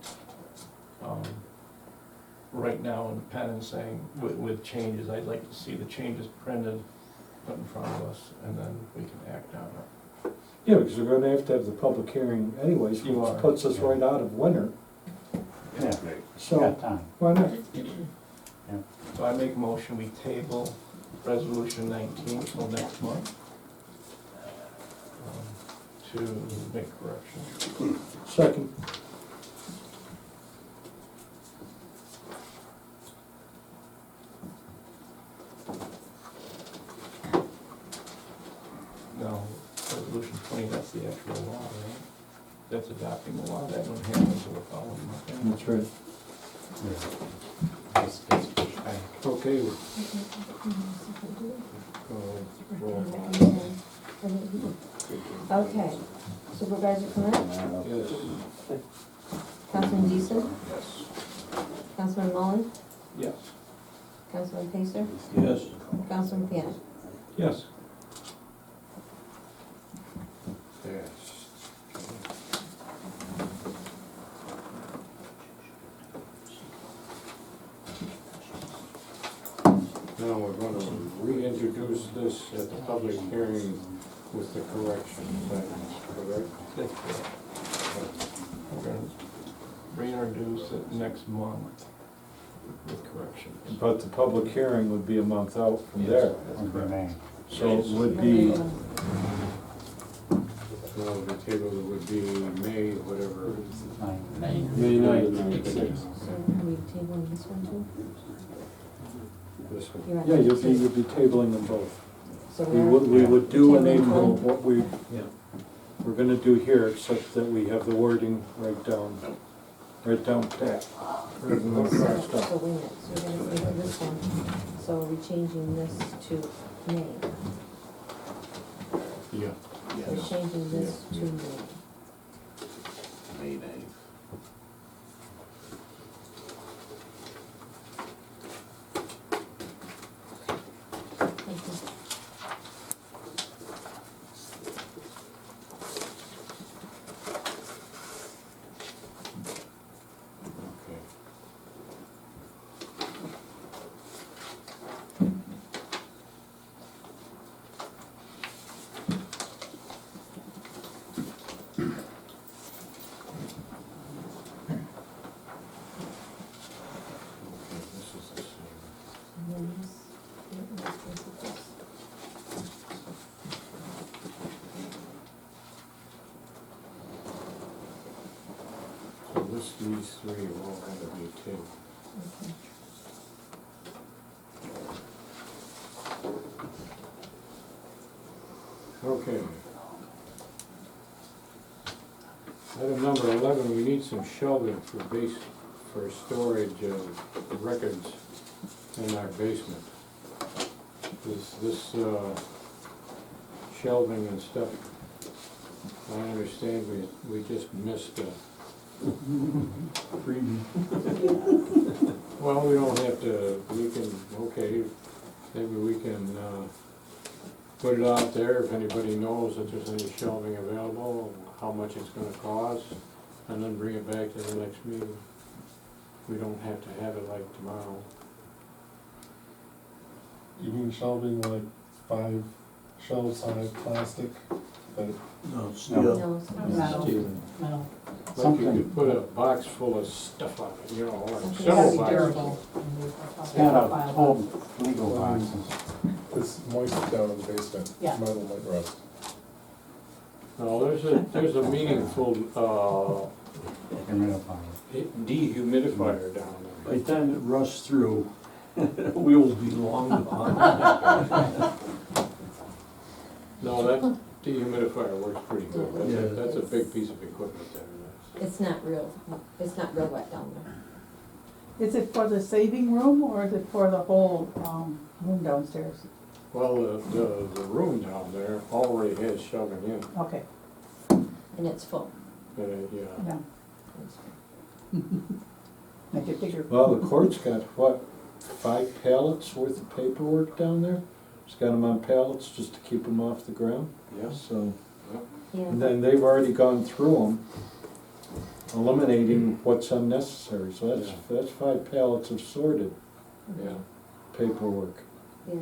right now in pen and saying with changes. I'd like to see the changes printed, put in front of us, and then we can act on it. Yeah, because we're gonna have to have the public hearing anyways, You are. which puts us right out of winter. Yeah, So, got time. why not? So I make a motion, we table resolution 19 till next month to make corrections. Second. No, resolution 20, that's the actual law, right? That's adopting the law, that one happens to the following month. That's right. Yeah. Just gets pushed back. Okay. Okay, Supervisor Clement, Yes. Councilman Deason, Yes. Councilman Mullen, Yes. Councilman Pacer, Yes. Councilman Piana. Yes. Yes. Now we're going to reintroduce this at the public hearing with the corrections, correct? That's correct. We're gonna reintroduce it next month with corrections. But the public hearing would be a month out from there. Would be May. So it would be, So the table would be May, whatever. Nine. May 9th. So are we tabling this one too? This one. You're on Yeah, this you'd be tabling them both. So We we're, would do in Tabling April one. what we're gonna do here, except that we have the wording right down. Right down tap. So wait a minute, so we're gonna do this one, so are we changing this to May? Yeah. We're changing this to May. May 9th. Thank you. Okay. Okay, this is the same. And then this, this. So these three are all gonna be two. Okay. Okay. Item number 11, we need some shelving for storage of records in our basement. This shelving and stuff, I understand we just missed well, we don't have to, we can, okay, maybe we can, put it out there if anybody knows if there's any shelving available, how much it's gonna cost, and then bring it back to the next meeting. We don't have to have it like tomorrow. You mean shelving like 5 shelves high plastic? But No, No, Metal. Metal. Like you could put a box full of stuff on it, you know, or Something several gotta be boxes. durable. It's got a whole legal boxes. it's moist down in the basement. Yeah. Metal might rust. No, there's a meaningful, Humidifier. dehumidifier down there. By the time it rusts through, we will be long gone. No, that dehumidifier works pretty good. Yeah. That's a big piece of equipment there. It's not real wet down there. Is it for the saving room or is it for the whole, room downstairs? Well, the room down there already has shelving in. Okay, And it's full. Yeah. yeah. Make it bigger. Well, the court's got, what, 5 pallets worth of paperwork down there? It's got them on pallets just to keep them off the ground. Yes. So, Yeah. and then they've already gone through them, eliminating what's unnecessary. So that's 5 pallets of sorted Yeah. paperwork. Yeah.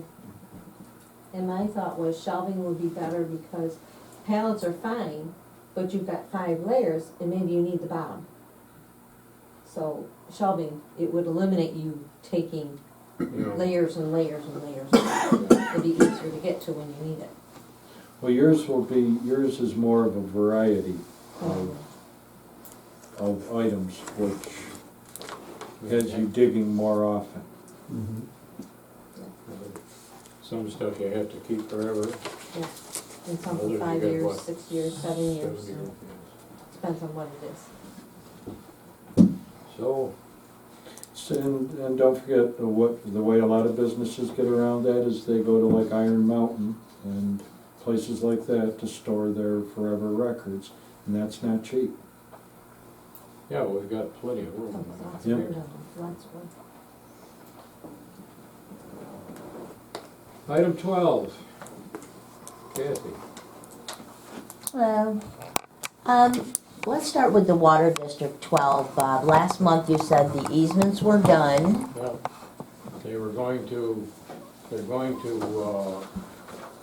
And my thought was shelving would be better because pallets are fine, but you've got 5 layers and maybe you need the bottom. So shelving, it would eliminate you taking Yeah. layers and layers and layers. It'd be easier to get to when you need it. Well, yours is more of a variety of items, which has you digging more often. Some stuff you have to keep forever. Yeah. And some Others for you 5 got, years, what, 6 years, 7 years. 7 years, Depends on what it is. yes. So, And don't forget, the way a lot of businesses get around that is they go to like Iron Mountain and places like that to store their forever records, and that's not cheap. yeah, we've got plenty of room. Lots Yeah. of room, lots of room. Item 12. Cathy. Let's start with the Water District 12, Bob. Last month you said the easements were done. Well, they're going to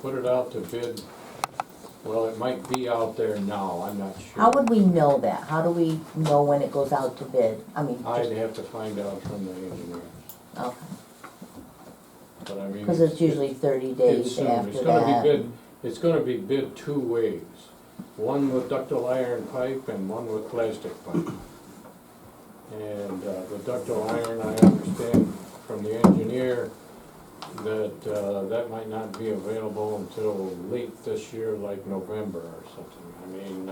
put it out to bid. Well, it might be out there now, I'm not sure. How would we know that? How do we know when it goes out to bid? I mean, I'd just, have to find out from the engineers, okay, but I mean. because it's usually 30 it's days soon. after It's gonna that. be bid, it's gonna be bid 2 ways. One with ductile iron pipe and one with plastic pipe. And the ductile iron, I understand from the engineer that that might not be available until late this year, like November or something. I mean,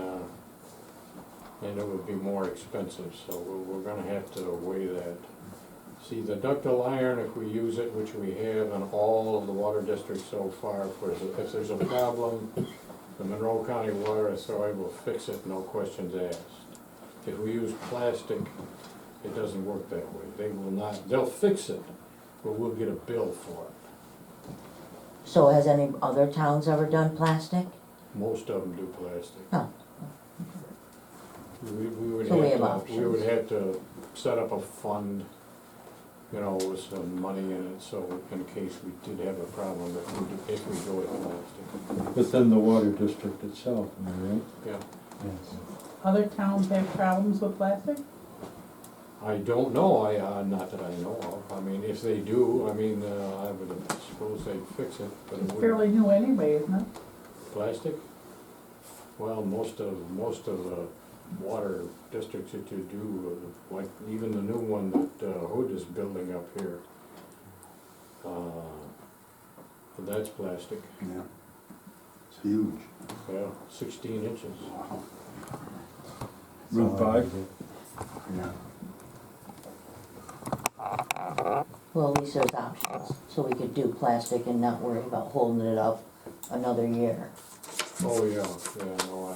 and it would be more expensive, so we're gonna have to weigh that. See, the ductile iron, if we use it, which we have in all of the water districts so far, if there's a problem, the Monroe County Water Authority will fix it, no questions asked. If we use plastic, it doesn't work that way. They will not, they'll fix it, but we'll get a bill for it. So has any other towns ever done plastic? Most of them do plastic. Oh. We would So we have have to, we would options. have to set up a fund, you know, with some money in it, so in case we did have a problem, if we go with plastic. Within the water district itself, am I right? Yeah. Yes. Other towns have problems with plastic? I don't know, not that I know of. I mean, if they do, I mean, I would suppose they'd fix it, but it It's wouldn't. fairly new anyway, isn't it? Plastic? Well, most of the water districts that you do, like even the new one that Hood is building up here, that's plastic, Yeah. It's huge. yeah, 16 inches. Route 5? Yeah. Well, at least there's options, so we could do plastic and not worry about holding it up another year. Oh, yeah, no,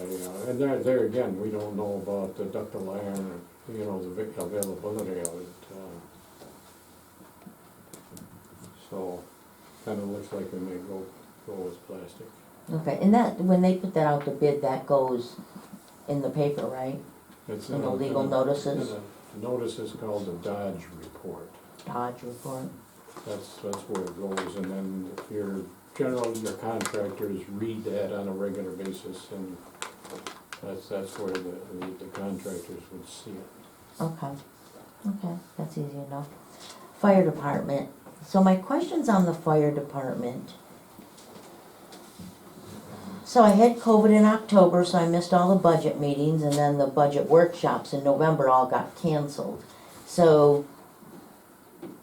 and there again, we don't know about the ductile iron, you know, the availability of it. So, kinda looks like we may go with plastic. Okay, and that, when they put that out to bid, that goes in the paper, right? It's In the legal notices? The notice is called the Dodge Report. Dodge report. That's where it goes, and then if your contractors read that on a regular basis, and that's where the contractors would see it. Okay, that's easy enough. Fire department, so my question's on the fire department. So I had COVID in October, so I missed all the budget meetings, and then the budget workshops in November all got canceled. So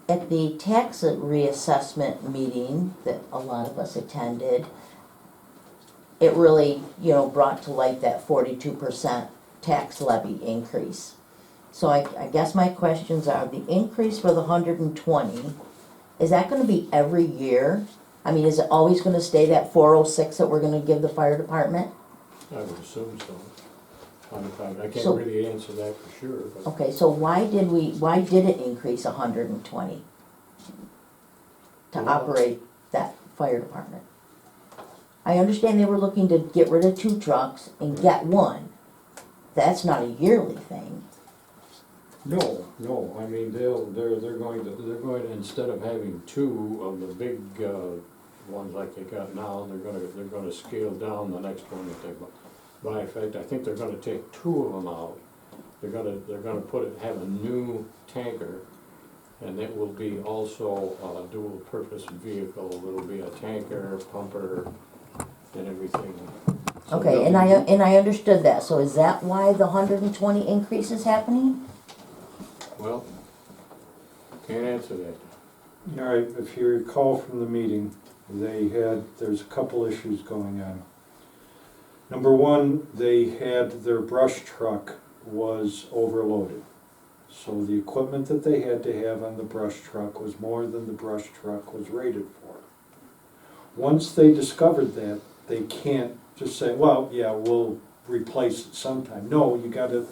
at the tax reassessment meeting that a lot of us attended, it really, brought to light that 42% tax levy increase. So I guess my questions are, the increase for the 120, is that gonna be every year? I mean, is it always gonna stay that 406 that we're gonna give the fire department? I would assume so. I can't So- really answer that for sure, but Okay, so why did it increase 120? To Well- operate that fire department? I understand they were looking to get rid of 2 trucks and get 1. That's not a yearly thing. no, I mean, they're going to, instead of having 2 of the big ones like they got now, they're gonna scale down the next one that they buy. In fact, I think they're gonna take 2 of them out. They're gonna have a new tanker, and it will be also a dual purpose vehicle. It'll be a tanker, pumper, and everything. So Okay, they'll and be- I understood that, so is that why the 120 increase is happening? Well, can't answer that. All right, if you recall from the meeting, there's a couple issues going on. Number one, their brush truck was overloaded. So the equipment that they had to have on the brush truck was more than the brush truck was rated for. Once they discovered that, they can't just say, well, yeah, we'll replace it sometime. No, you gotta,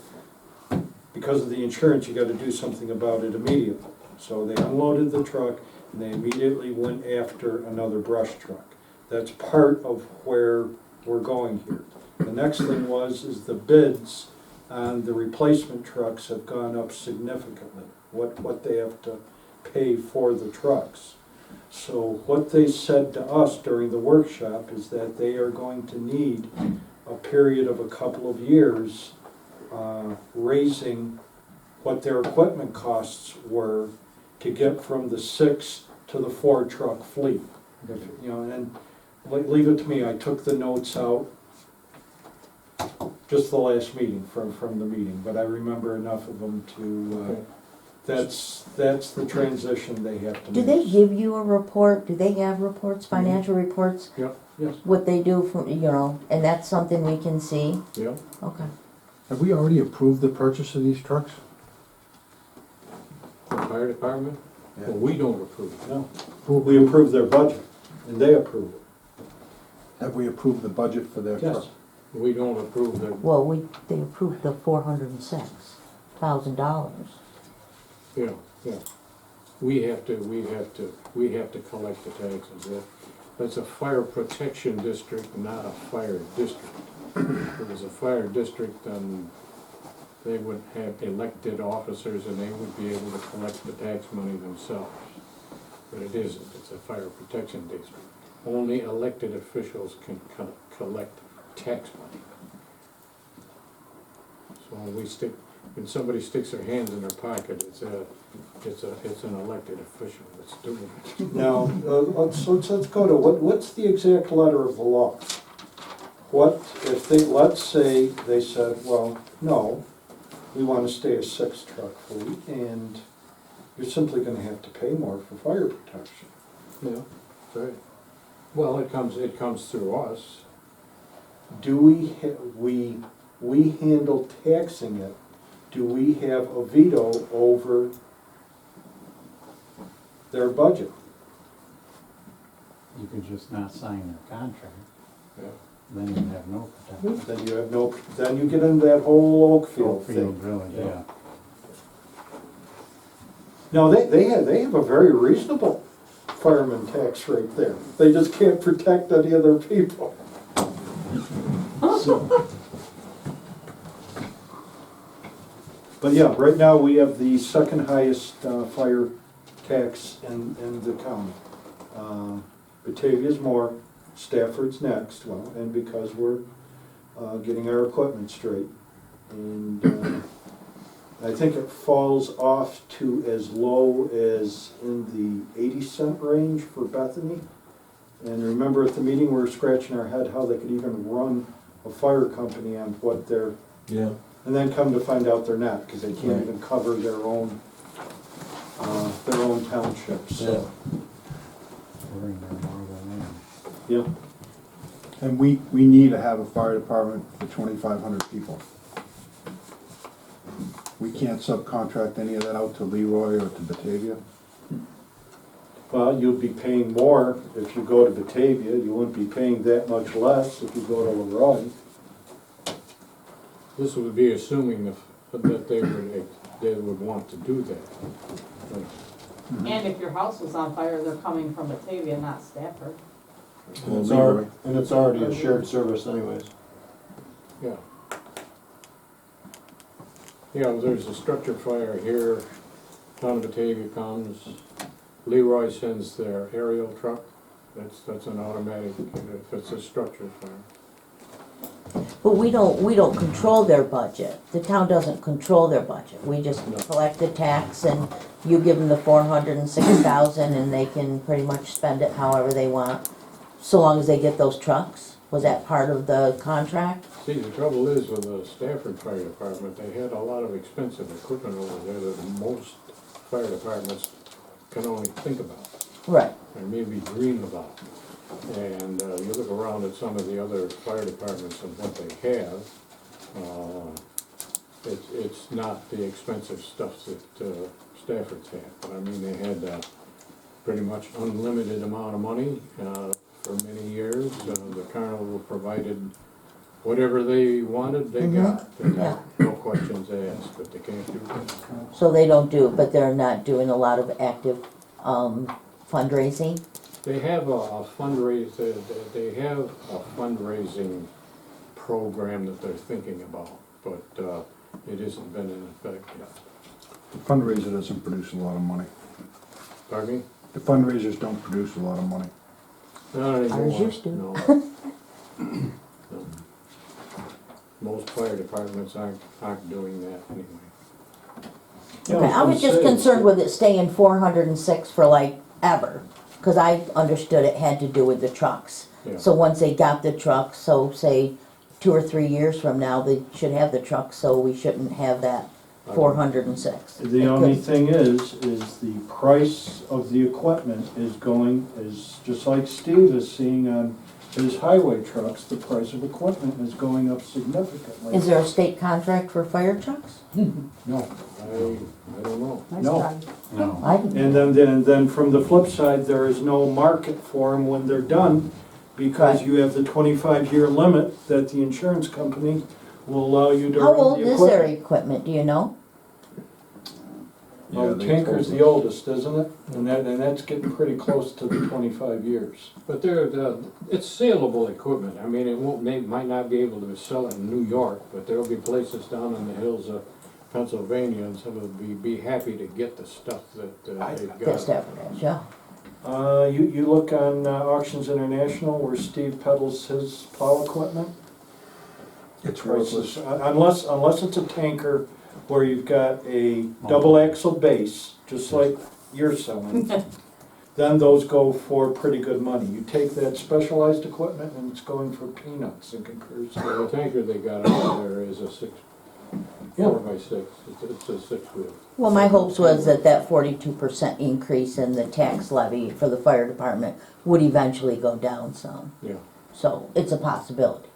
because of the insurance, you gotta do something about it immediately. So they unloaded the truck and they immediately went after another brush truck. That's part of where we're going here. The next thing is the bids on the replacement trucks have gone up significantly, what they have to pay for the trucks. So what they said to us during the workshop is that they are going to need a period of a couple of years raising what their equipment costs were to get from the 6 to the 4 truck fleet. And leave it to me, I took the notes out just the last meeting, from the meeting, but I remember enough of them to, that's the transition they have to Do make. they give you a report? Do they have reports, financial reports? Yep, yes, What they do from, and that's something we can see? yep. Okay. Have we already approved the purchase of these trucks? The fire department? Yeah. Well, we don't approve. No, we approve their budget, and they approve it. Have we approved the budget for their Yes. truck? We don't approve the, Well, they approved the $406,000. yeah, yeah. We have to collect the taxes. That's a fire protection district, not a fire district. If it was a fire district, then they would have elected officers and they would be able to collect the tax money themselves. But it isn't, it's a fire protection district. Only elected officials can collect tax money. So when somebody sticks their hands in their pocket, it's an elected official that's doing it. Now, let's go to, what's the exact letter of the law? What, if they, let's say they said, well, no, we want to stay a 6-truck fleet, and you're simply gonna have to pay more for fire protection. Yeah, that's right. Well, it comes through us. Do we handle taxing it? Do we have a veto over their budget? You could just not sign their contract, Yeah. then you have no protection. Then you have no, then you get into that whole Oakfield thing. Oakfield Village, Yeah. yeah. No, they have a very reasonable fireman tax rate there. They just can't protect any other people. So. But yeah, right now we have the second highest fire tax in the county. Batavia's more, Stafford's next, well, and because we're getting our equipment straight. And I think it falls off to as low as in the 80-cent range for Bethany. And remember at the meeting, we were scratching our head how they could even run a fire company on what they're, Yeah. and then come to find out they're not, because they can't Right. even cover their own townships. Yeah. We're in there more than them. Yeah. And we need to have a fire department for 2,500 people. We can't subcontract any of that out to Leroy or to Batavia. Well, you'd be paying more if you go to Batavia, you wouldn't be paying that much less if you go to Leroy. This would be assuming that they would want to do that. And if your house was on fire, they're coming from Batavia, not Stafford. And it's already a shared service anyways. Yeah. Yeah, there's a structure fire here, town of Batavia comes, Leroy sends their aerial truck, that's an automatic, if it's a structure fire. But we don't control their budget. The town doesn't control their budget. We just collect the tax and you give them the $406,000 and they can pretty much spend it however they want, so long as they get those trucks. Was that part of the contract? See, the trouble is with the Stafford Fire Department, they had a lot of expensive equipment over there that most fire departments can only think about, Right. or maybe dream about. And you look around at some of the other fire departments and what they have, it's not the expensive stuff that Stafford's had. But I mean, they had pretty much unlimited amount of money for many years. The carnival provided whatever they wanted, they got. They got no questions asked, but they can't do that. So they don't do it, but they're not doing a lot of active fundraising? They have a fundraising program that they're thinking about, but it hasn't been in effect yet. The fundraiser doesn't produce a lot of money. Pardon me? The fundraisers don't produce a lot of money. Not anymore. Ours used to. No. No. Most fire departments aren't doing that anyway. Okay, I was just concerned with it staying 406 for like ever, because I understood it had to do with the trucks. Yeah. So once they got the trucks, so say 2 or 3 years from now, they should have the trucks, so we shouldn't have that 406. The only thing is the price of the equipment is just like Steve is seeing on is highway trucks, the price of equipment is going up significantly. Is there a state contract for fire trucks? No. I don't know. Nice No. try. No. I didn't. And then from the flip side, there is no market for them when they're done, because Right. you have the 25-year limit that the insurance company will allow you to How run the old equipment. is their equipment, do you know? Well, they tanker's told the us. oldest, isn't it? And that's getting pretty close to the 25 years. But it's saleable equipment. I mean, might not be able to sell it in New York, but there'll be places down in the hills of Pennsylvania, and some will be happy to get the stuff that they've That got. Stafford has, yeah. You look on Auctions International where Steve peddles his plow equipment. It's Prices, worthless. unless it's a tanker where you've got a double axle base, just like you're selling, then those go for pretty good money. You take that specialized equipment and it's going for peanuts in comparison. So the tanker they got out there is a 4x6. It's a 6-wheel. Well, my hopes was that 42% increase in the tax levy for the fire department would eventually go down some. Yeah. So it's a possibility.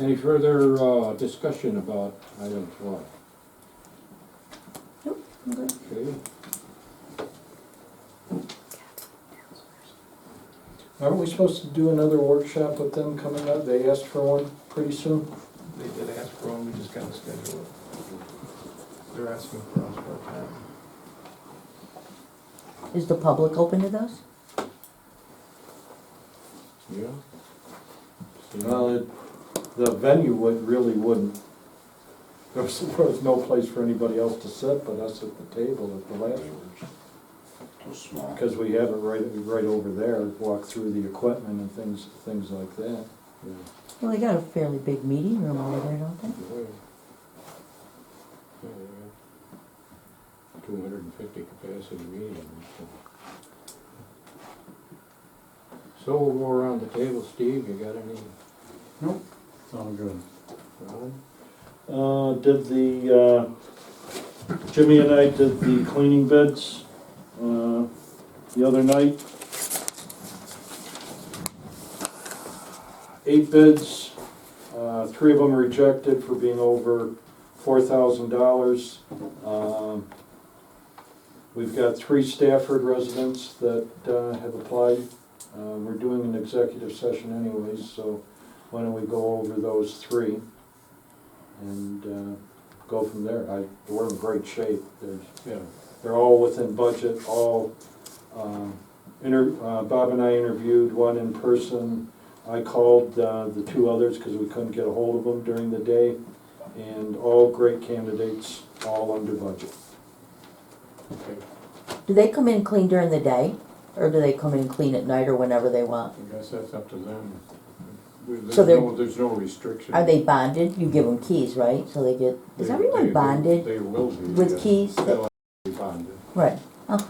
Any further discussion about item 12? Nope, I'm good. Okay. Aren't we supposed to do another workshop with them coming up? They asked for one pretty soon. They did ask for one, we just gotta schedule it. They're asking for us for a time. Is the public open to those? Yeah. Well, the venue really wouldn't. There was no place for anybody else to sit but us at the table at the last one. Too small. Because we have it right over there, walk through the equipment and things like that. Yeah. Well, they got a fairly big meeting room over there, don't they? Yeah. Yeah, yeah. 250 capacity meeting. So we'll go around the table. Steve, you got any? Nope, it's all good. Ron? Did the, Jimmy and I did the cleaning bids, the other night. 8 bids, 3 of them rejected for being over $4,000. We've got 3 Stafford residents that have applied. We're doing an executive session anyways, so why don't we go over those 3 and go from there. We're in great shape. They're all within budget, all, Bob and I interviewed one in person. I called the 2 others because we couldn't get a hold of them during the day, and all great candidates, all under budget. Okay. Do they come in and clean during the day? Or do they come in and clean at night or whenever they want? I guess that's up to them. So There's no restriction. Are they bonded? You give them keys, right? So they get, is everyone bonded They will be. with yeah. keys? They'll be bonded. Right, okay.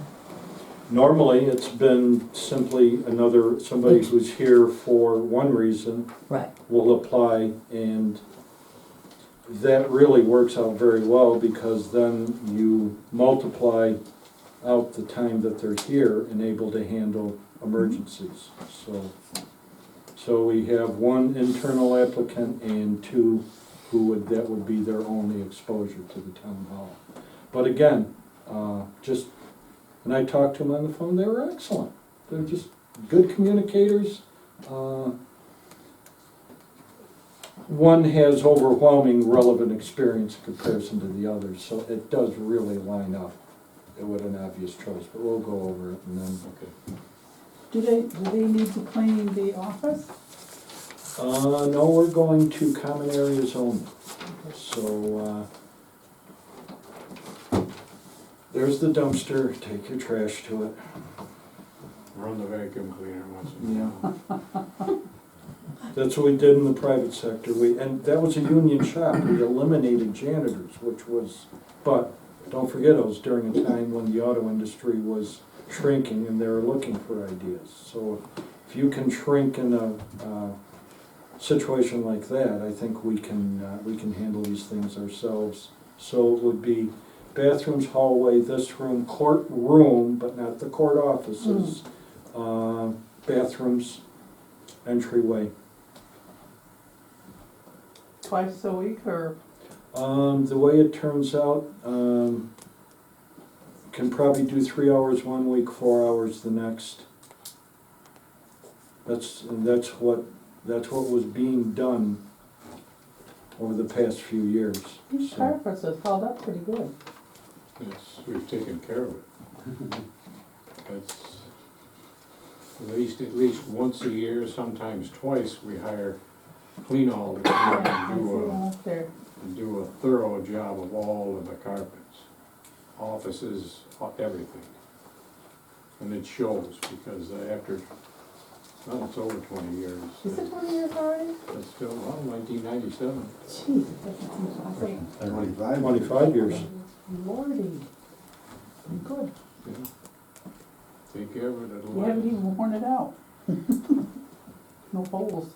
Normally, it's been simply somebody who's here for one reason Right. will apply, and that really works out very well because then you multiply out the time that they're here and able to handle emergencies. So we have 1 internal applicant and 2 that would be their only exposure to the town hall. But again, when I talked to them on the phone, they were excellent. They're just good communicators. One has overwhelming relevant experience in comparison to the others, so it does really line up with an obvious choice, but we'll go over it and then. Okay. Do they need to clean the office? No, we're going to common areas only. So, there's the dumpster, take your trash to it. Run the vacuum cleaner once in a while. That's what we did in the private sector. And that was a union shop. We eliminated janitors, but don't forget, it was during a time when the auto industry was shrinking and they were looking for ideas. So if you can shrink in a situation like that, I think we can handle these things ourselves. So it would be bathrooms, hallway, this room, court room, but not the court offices. Bathrooms, entryway. Twice a week or? The way it turns out, can probably do 3 hours one week, 4 hours the next. That's what was being done over the past few years. These So, carpets have held up pretty good. Yes, we've taken care of it. It's at least once a year, sometimes twice, we hire clean all the time Yeah, I and see them up there. do a thorough job of all of the carpets, offices, everything. And it shows because after, well, it's over 20 years. Is it 20 years already? It's still, well, 1997. Jeez, I think, 25 years. lordy. Good. Yeah. Take care of it, it'll You haven't last. even worn it out. No holes.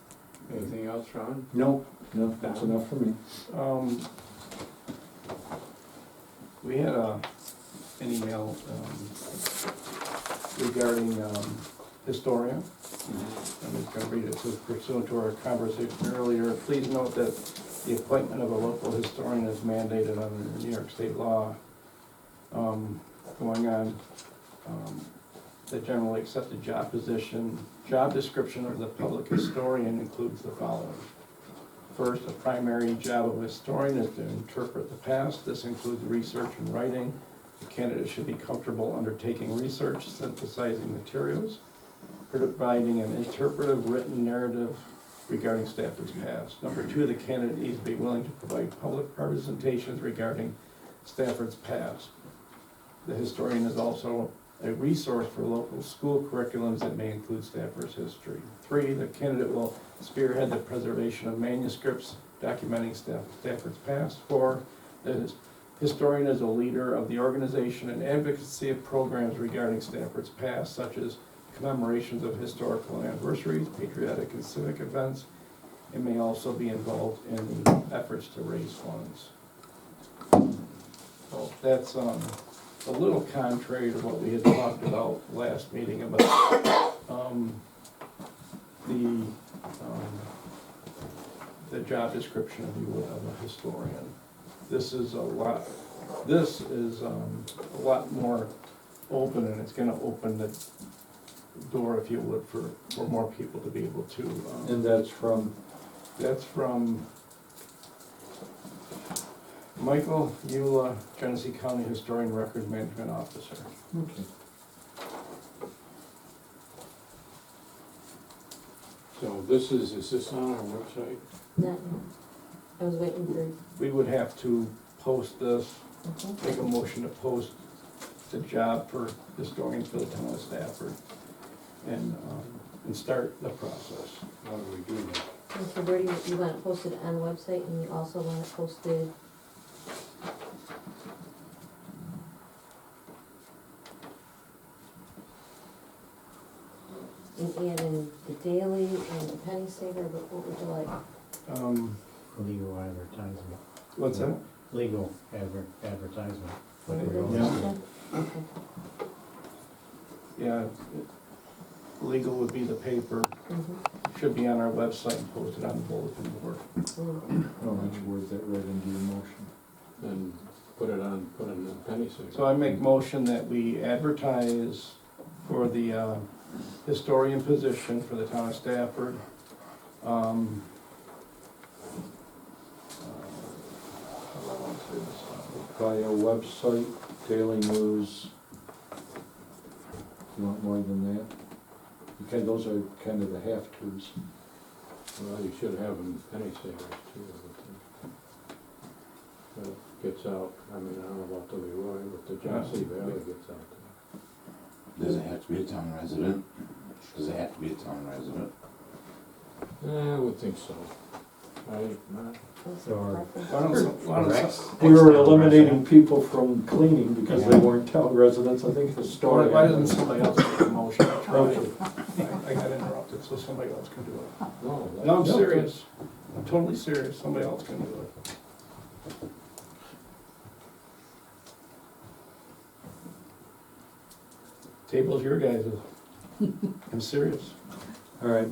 Anything else, Ron? No, that's enough for me. We had an email regarding Historia. I'm just gonna read it. It says, pursuant to our conversation earlier, please note that the appointment of a local historian is mandated under New York State law. Going on, the generally accepted job description of the public historian includes the following. First, the primary job of a historian is to interpret the past. This includes research and writing. The candidate should be comfortable undertaking research, synthesizing materials, providing an interpretive written narrative regarding Stafford's past. Number two, the candidate needs to be willing to provide public representations regarding Stafford's past. The historian is also a resource for local school curriculums that may include Stafford's history. Three, the candidate will spearhead the preservation of manuscripts documenting Stafford's past. Four, the historian is a leader of the organization and advocacy of programs regarding Stafford's past, such as commemorations of historical anniversaries, patriotic and civic events, and may also be involved in the efforts to raise funds. So that's a little contrary to what we had talked about last meeting about the job description, if you would, of a historian. This is a lot more open, and it's gonna open the door, if you would, for more people to be able to. And that's from? That's from Michael Eula, Genesee County Historian Records Management Officer. Okay. So is this on our website? Not yet. I was waiting for, We would have to post this, make a motion to post the job for historian for the town of Stafford, and start the process. How do we do that? and so where do you want it posted on the website, and you also want it posted? And add in the daily and the penny saver, but what would you like? Legal advertisement. What's that? Legal advertisement. Yeah. Okay. Yeah, legal would be the paper, Mhm. should be on our website and posted on the bulletin board. Mm. Why don't you word that right into your motion? Then put it in the penny saver. So I make motion that we advertise for the historian position for the town of Stafford. Via website, daily news. You want more than that? Okay, those are kind of the have-tos. Well, you should have them penny savers too, I would think. But it gets out, I mean, I don't know about the Leroy, but the Genesee Valley gets out there. Does it have to be a town resident? Does it have to be a town resident? I would think so. That's Or- the preference. Why don't some- We were eliminating people from cleaning because they weren't town residents, I think the story. Why doesn't somebody else make a motion? I tried. Okay. I got interrupted, so somebody else can do it. No, No, I'm serious. I'm totally serious. Somebody else can do it. Table's your guys'. I'm serious. All right.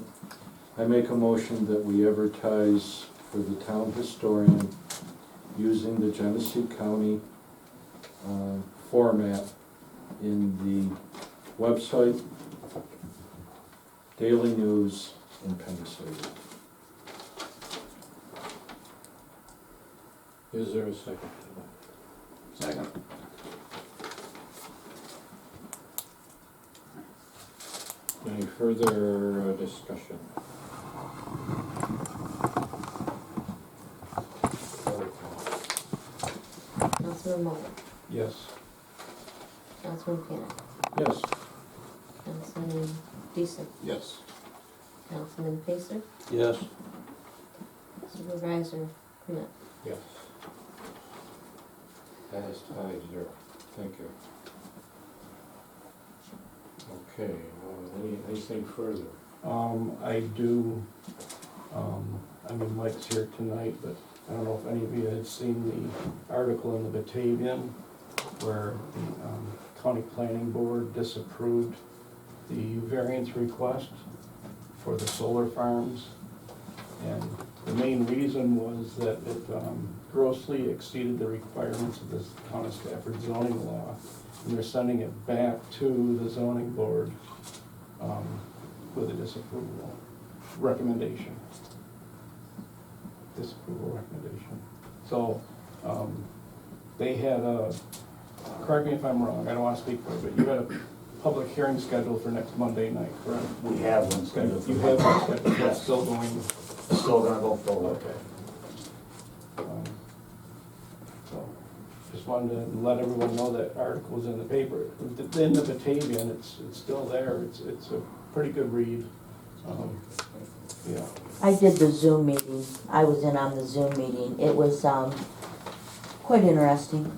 I make a motion that we advertise for the town historian using the Genesee County format in the website, Daily News, and Penny Saver. Is there a second? Second. Any further discussion? Councilman Muller, Yes. Councilman Cannon, Yes. Councilman Deason, Yes. Councilman Pacer, Yes. Supervisor Clement. Yes. That is tied 0. Thank you. Okay, anything further? I do, I mean, Mike's here tonight, but I don't know if any of you had seen the article in the Batavian where the county planning board disapproved the variance request for the solar farms. And the main reason was that it grossly exceeded the requirements of the town of Stafford zoning law. And they're sending it back to the zoning board with a disapproval recommendation. Disapproval recommendation. So, they had a, correct me if I'm wrong, I don't wanna speak for it, but you had a public hearing scheduled for next Monday night, correct? We have one scheduled. You have one scheduled, that's still going, It's still gonna go forward. okay. So, just wanted to let everyone know that article's in the paper. In the Batavian, it's still there, it's a pretty good read. Yeah. I did the Zoom meeting, I was in on the Zoom meeting, it was, quite interesting.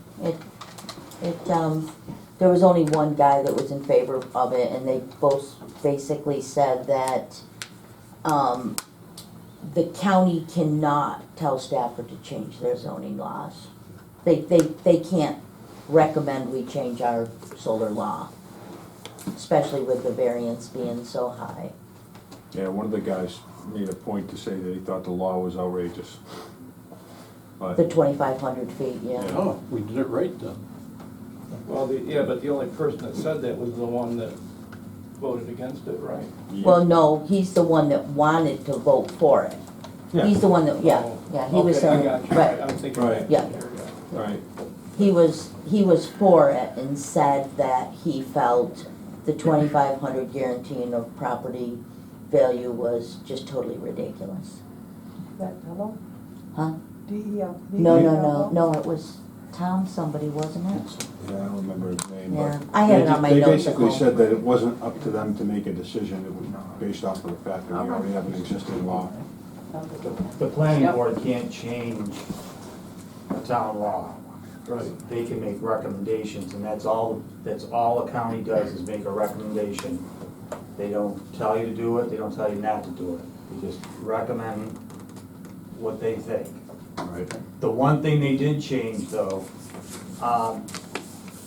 There was only one guy that was in favor of it, and they both basically said that, the county cannot tell Stafford to change their zoning laws. They can't recommend we change our solar law, especially with the variance being so high. Yeah, one of the guys made a point to say that he thought the law was outrageous. But The 2,500 feet, yeah. Oh, we did it right then. Well, but the only person that said that was the one that voted against it, right? Well, no, he's the one that wanted to vote for it. Yeah. He's the one that, yeah, Oh, yeah, he was okay, I saying, got you. right, I'm thinking Right. back Yeah. here, yeah. Right. he was for it and said that he felt the 2,500 guaranteeing of property value was just totally ridiculous. That fellow? Huh? DEL. No, it was Tom somebody, wasn't it? Yeah, I don't remember his name, Yeah, but. I had it on my notes at They basically home. said that it wasn't up to them to make a decision, it was based off of the fact that we already have an existing law. The planning Yep. board can't change the town law. Right. They can make recommendations, and that's all the county does is make a recommendation. They don't tell you to do it, they don't tell you not to do it. They just recommend what they think. Right. The one thing they did change though,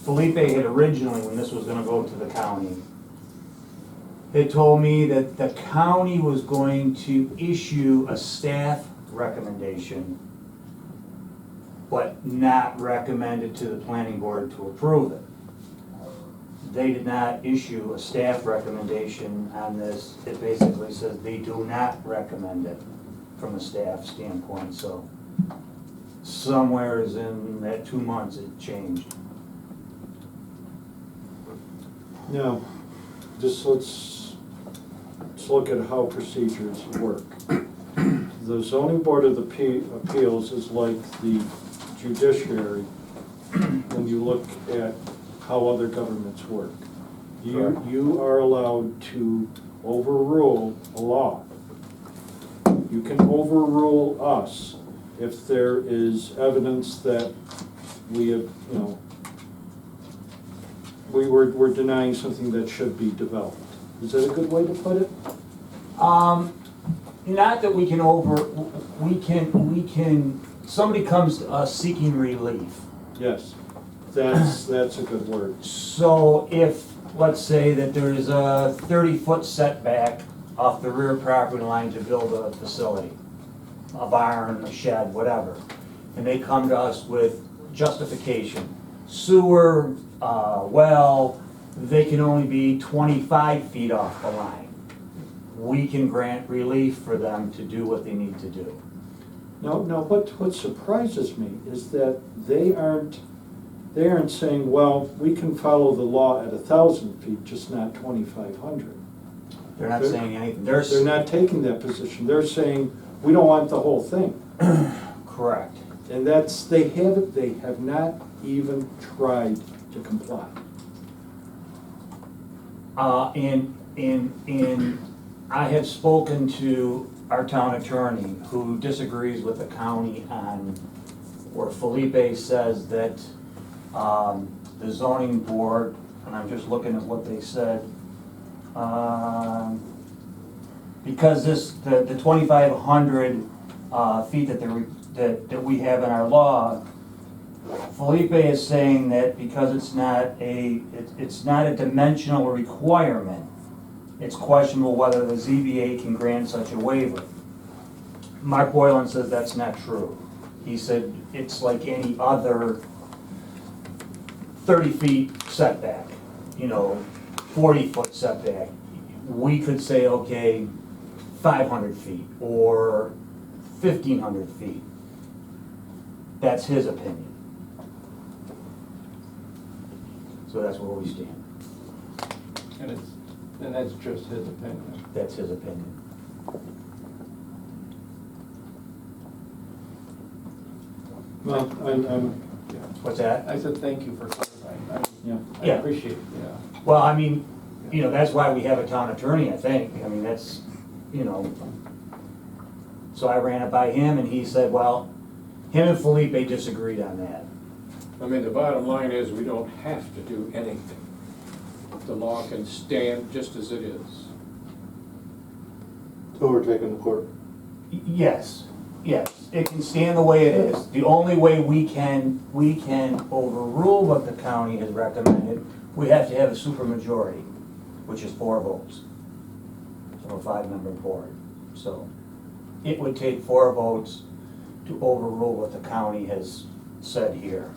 Felipe had originally, when this was gonna go to the county, had told me that the county was going to issue a staff recommendation, but not recommend it to the planning board to approve it. They did not issue a staff recommendation on this. It basically says they do not recommend it from a staff standpoint, so somewhere in that 2 months it changed. Now, just let's look at how procedures work. The zoning board of appeals is like the judiciary when you look at how other governments work. You are allowed to overrule a law. You can overrule us if there is evidence that we have, we're denying something that should be developed. Is that a good way to put it? Not that we can, somebody comes to us seeking relief. Yes, that's a good word. So if, let's say that there is a 30-foot setback off the rear property line to build a facility, a barn, a shed, whatever. And they come to us with justification. Sewer, well, they can only be 25 feet off the line. We can grant relief for them to do what they need to do. No, what surprises me is that they aren't saying, well, we can follow the law at 1,000 feet, just not 2,500. They're not saying anything. They're not taking that position. They're saying, we don't want the whole thing. Correct. And they have not even tried to comply. And I have spoken to our town attorney, who disagrees with the county on where Felipe says that the zoning board, and I'm just looking at what they said, because the 2,500 feet that we have in our law, Felipe is saying that because it's not a dimensional requirement, it's questionable whether the ZBA can grant such a waiver. Mark Boylan says that's not true. He said it's like any other 30 feet setback, 40-foot setback. We could say, okay, 500 feet or 1,500 feet. That's his opinion. So that's where we stand. And that's just his opinion. That's his opinion. Well, What's that? I said, thank you for clarifying. I Yeah. appreciate it, yeah. Well, I mean, that's why we have a town attorney, I think. I mean, that's, So I ran it by him and he said, well, him and Felipe disagreed on that. I mean, the bottom line is, we don't have to do anything. The law can stand just as it is. So we're taking the court. Yes, it can stand the way it is. The only way we can overrule what the county has recommended, we have to have a supermajority, which is 4 votes. So a 5-member board. So it would take 4 votes to overrule what the county has said here.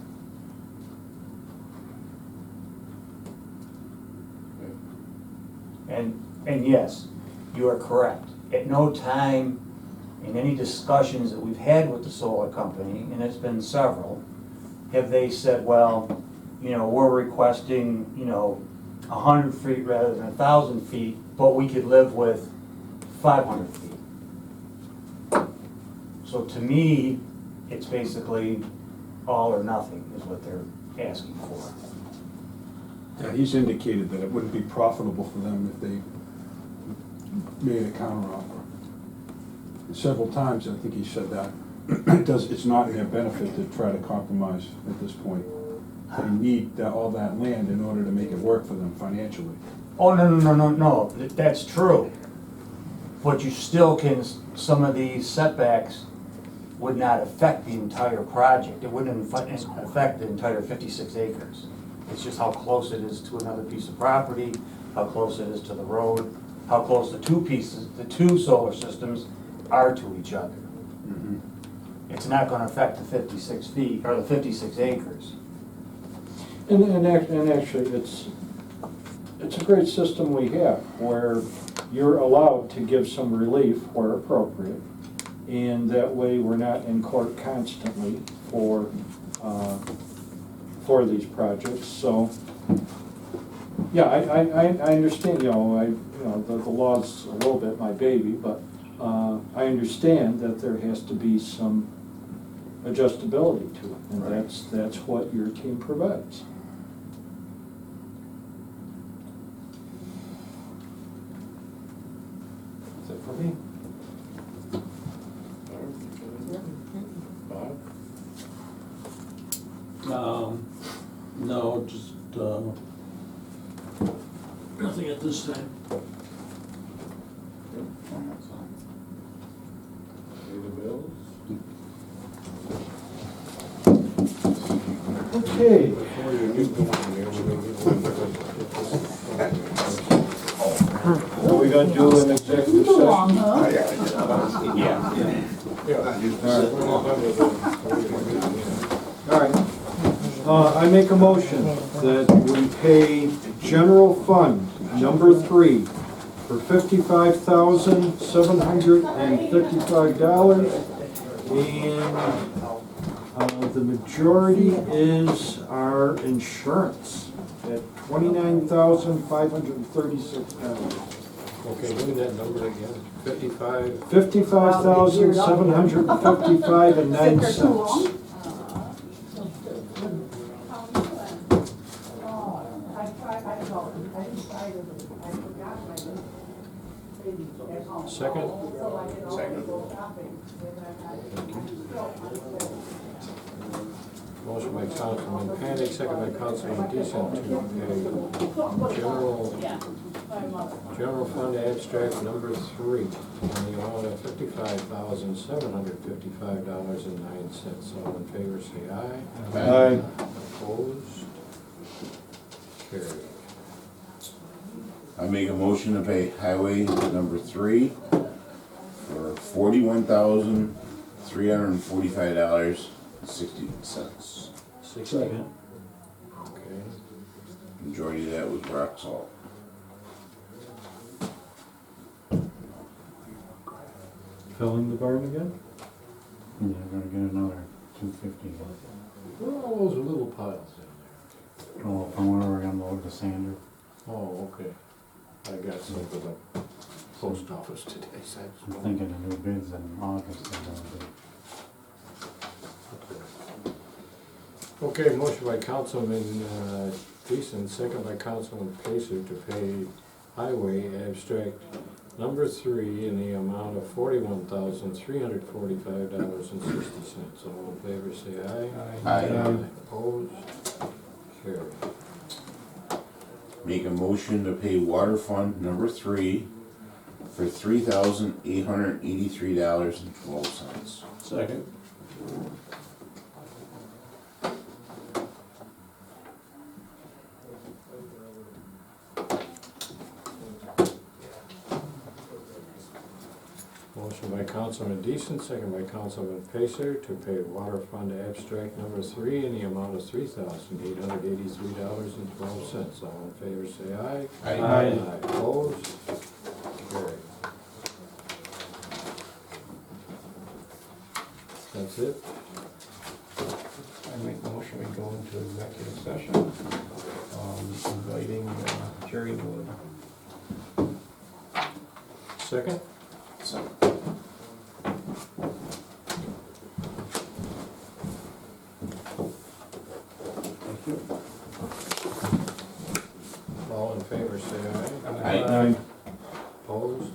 And yes, you are correct. At no time in any discussions that we've had with the solar company, and it's been several, have they said, well, we're requesting, 100 feet rather than 1,000 feet, but we could live with 500 feet. So to me, it's basically all or nothing is what they're asking for. Yeah, he's indicated that it wouldn't be profitable for them if they made a counteroffer. Several times, I think he said that. It's not in their benefit to try to compromise at this point. They need all that land in order to make it work for them financially. Oh, no, that's true. But you still can, some of these setbacks would not affect the entire project. It wouldn't affect the entire 56 acres. It's just how close it is to another piece of property, how close it is to the road, how close the two solar systems are to each other. Mm-hmm. It's not gonna affect the 56 feet, or the 56 acres. And actually, it's a great system we have, where you're allowed to give some relief where appropriate, and that way we're not in court constantly for these projects. So, yeah, I understand. The law's a little bit my baby, but I understand that there has to be some adjustability to it, and Right. that's what your team provides. That's it for me. Bob? No, just, nothing at this time. Pay the bills? Okay. Before you get going there, we're gonna get one. Are we we gonna do an executive session? All right. I make a motion that we pay general fund number 3 for $55,755, and the majority is our insurance at $29,536. Okay, give me that number again, 55. $55,755.09. Second? Motion by Councilman Panic, second by Councilman Decent to pay general fund abstract number 3 in the amount of $55,755.09. All in favor, say aye. Aye. Opposed? Carried. I make a motion to pay highway number 3 for $41,345.60. Second. Okay. Majority of that was rock salt. Filling the barn again? Yeah, we're gonna get another 250. Where are all those little piles in Oh, from where we're gonna load the sander. there? Oh, okay. I got some for the post office today, so I I'm just- thinking the new bids in August are gonna Okay, motion by Councilman Decent, second by Councilman Pacer to pay highway abstract number 3 in the amount of $41,345.60. All in favor, say aye. Aye. Opposed? Carried. Make a motion to pay water fund number 3 for $3,883.12. Second. Motion by Councilman Decent, second by Councilman Pacer to pay water fund abstract number 3 in the amount of $3,883.12. All in favor, say aye. Aye. Opposed? Carried. That's it? I make the motion, we go into executive session, inviting Jerry Wood. Second? Thank you. All in favor, say aye. Aye. Aye. Opposed?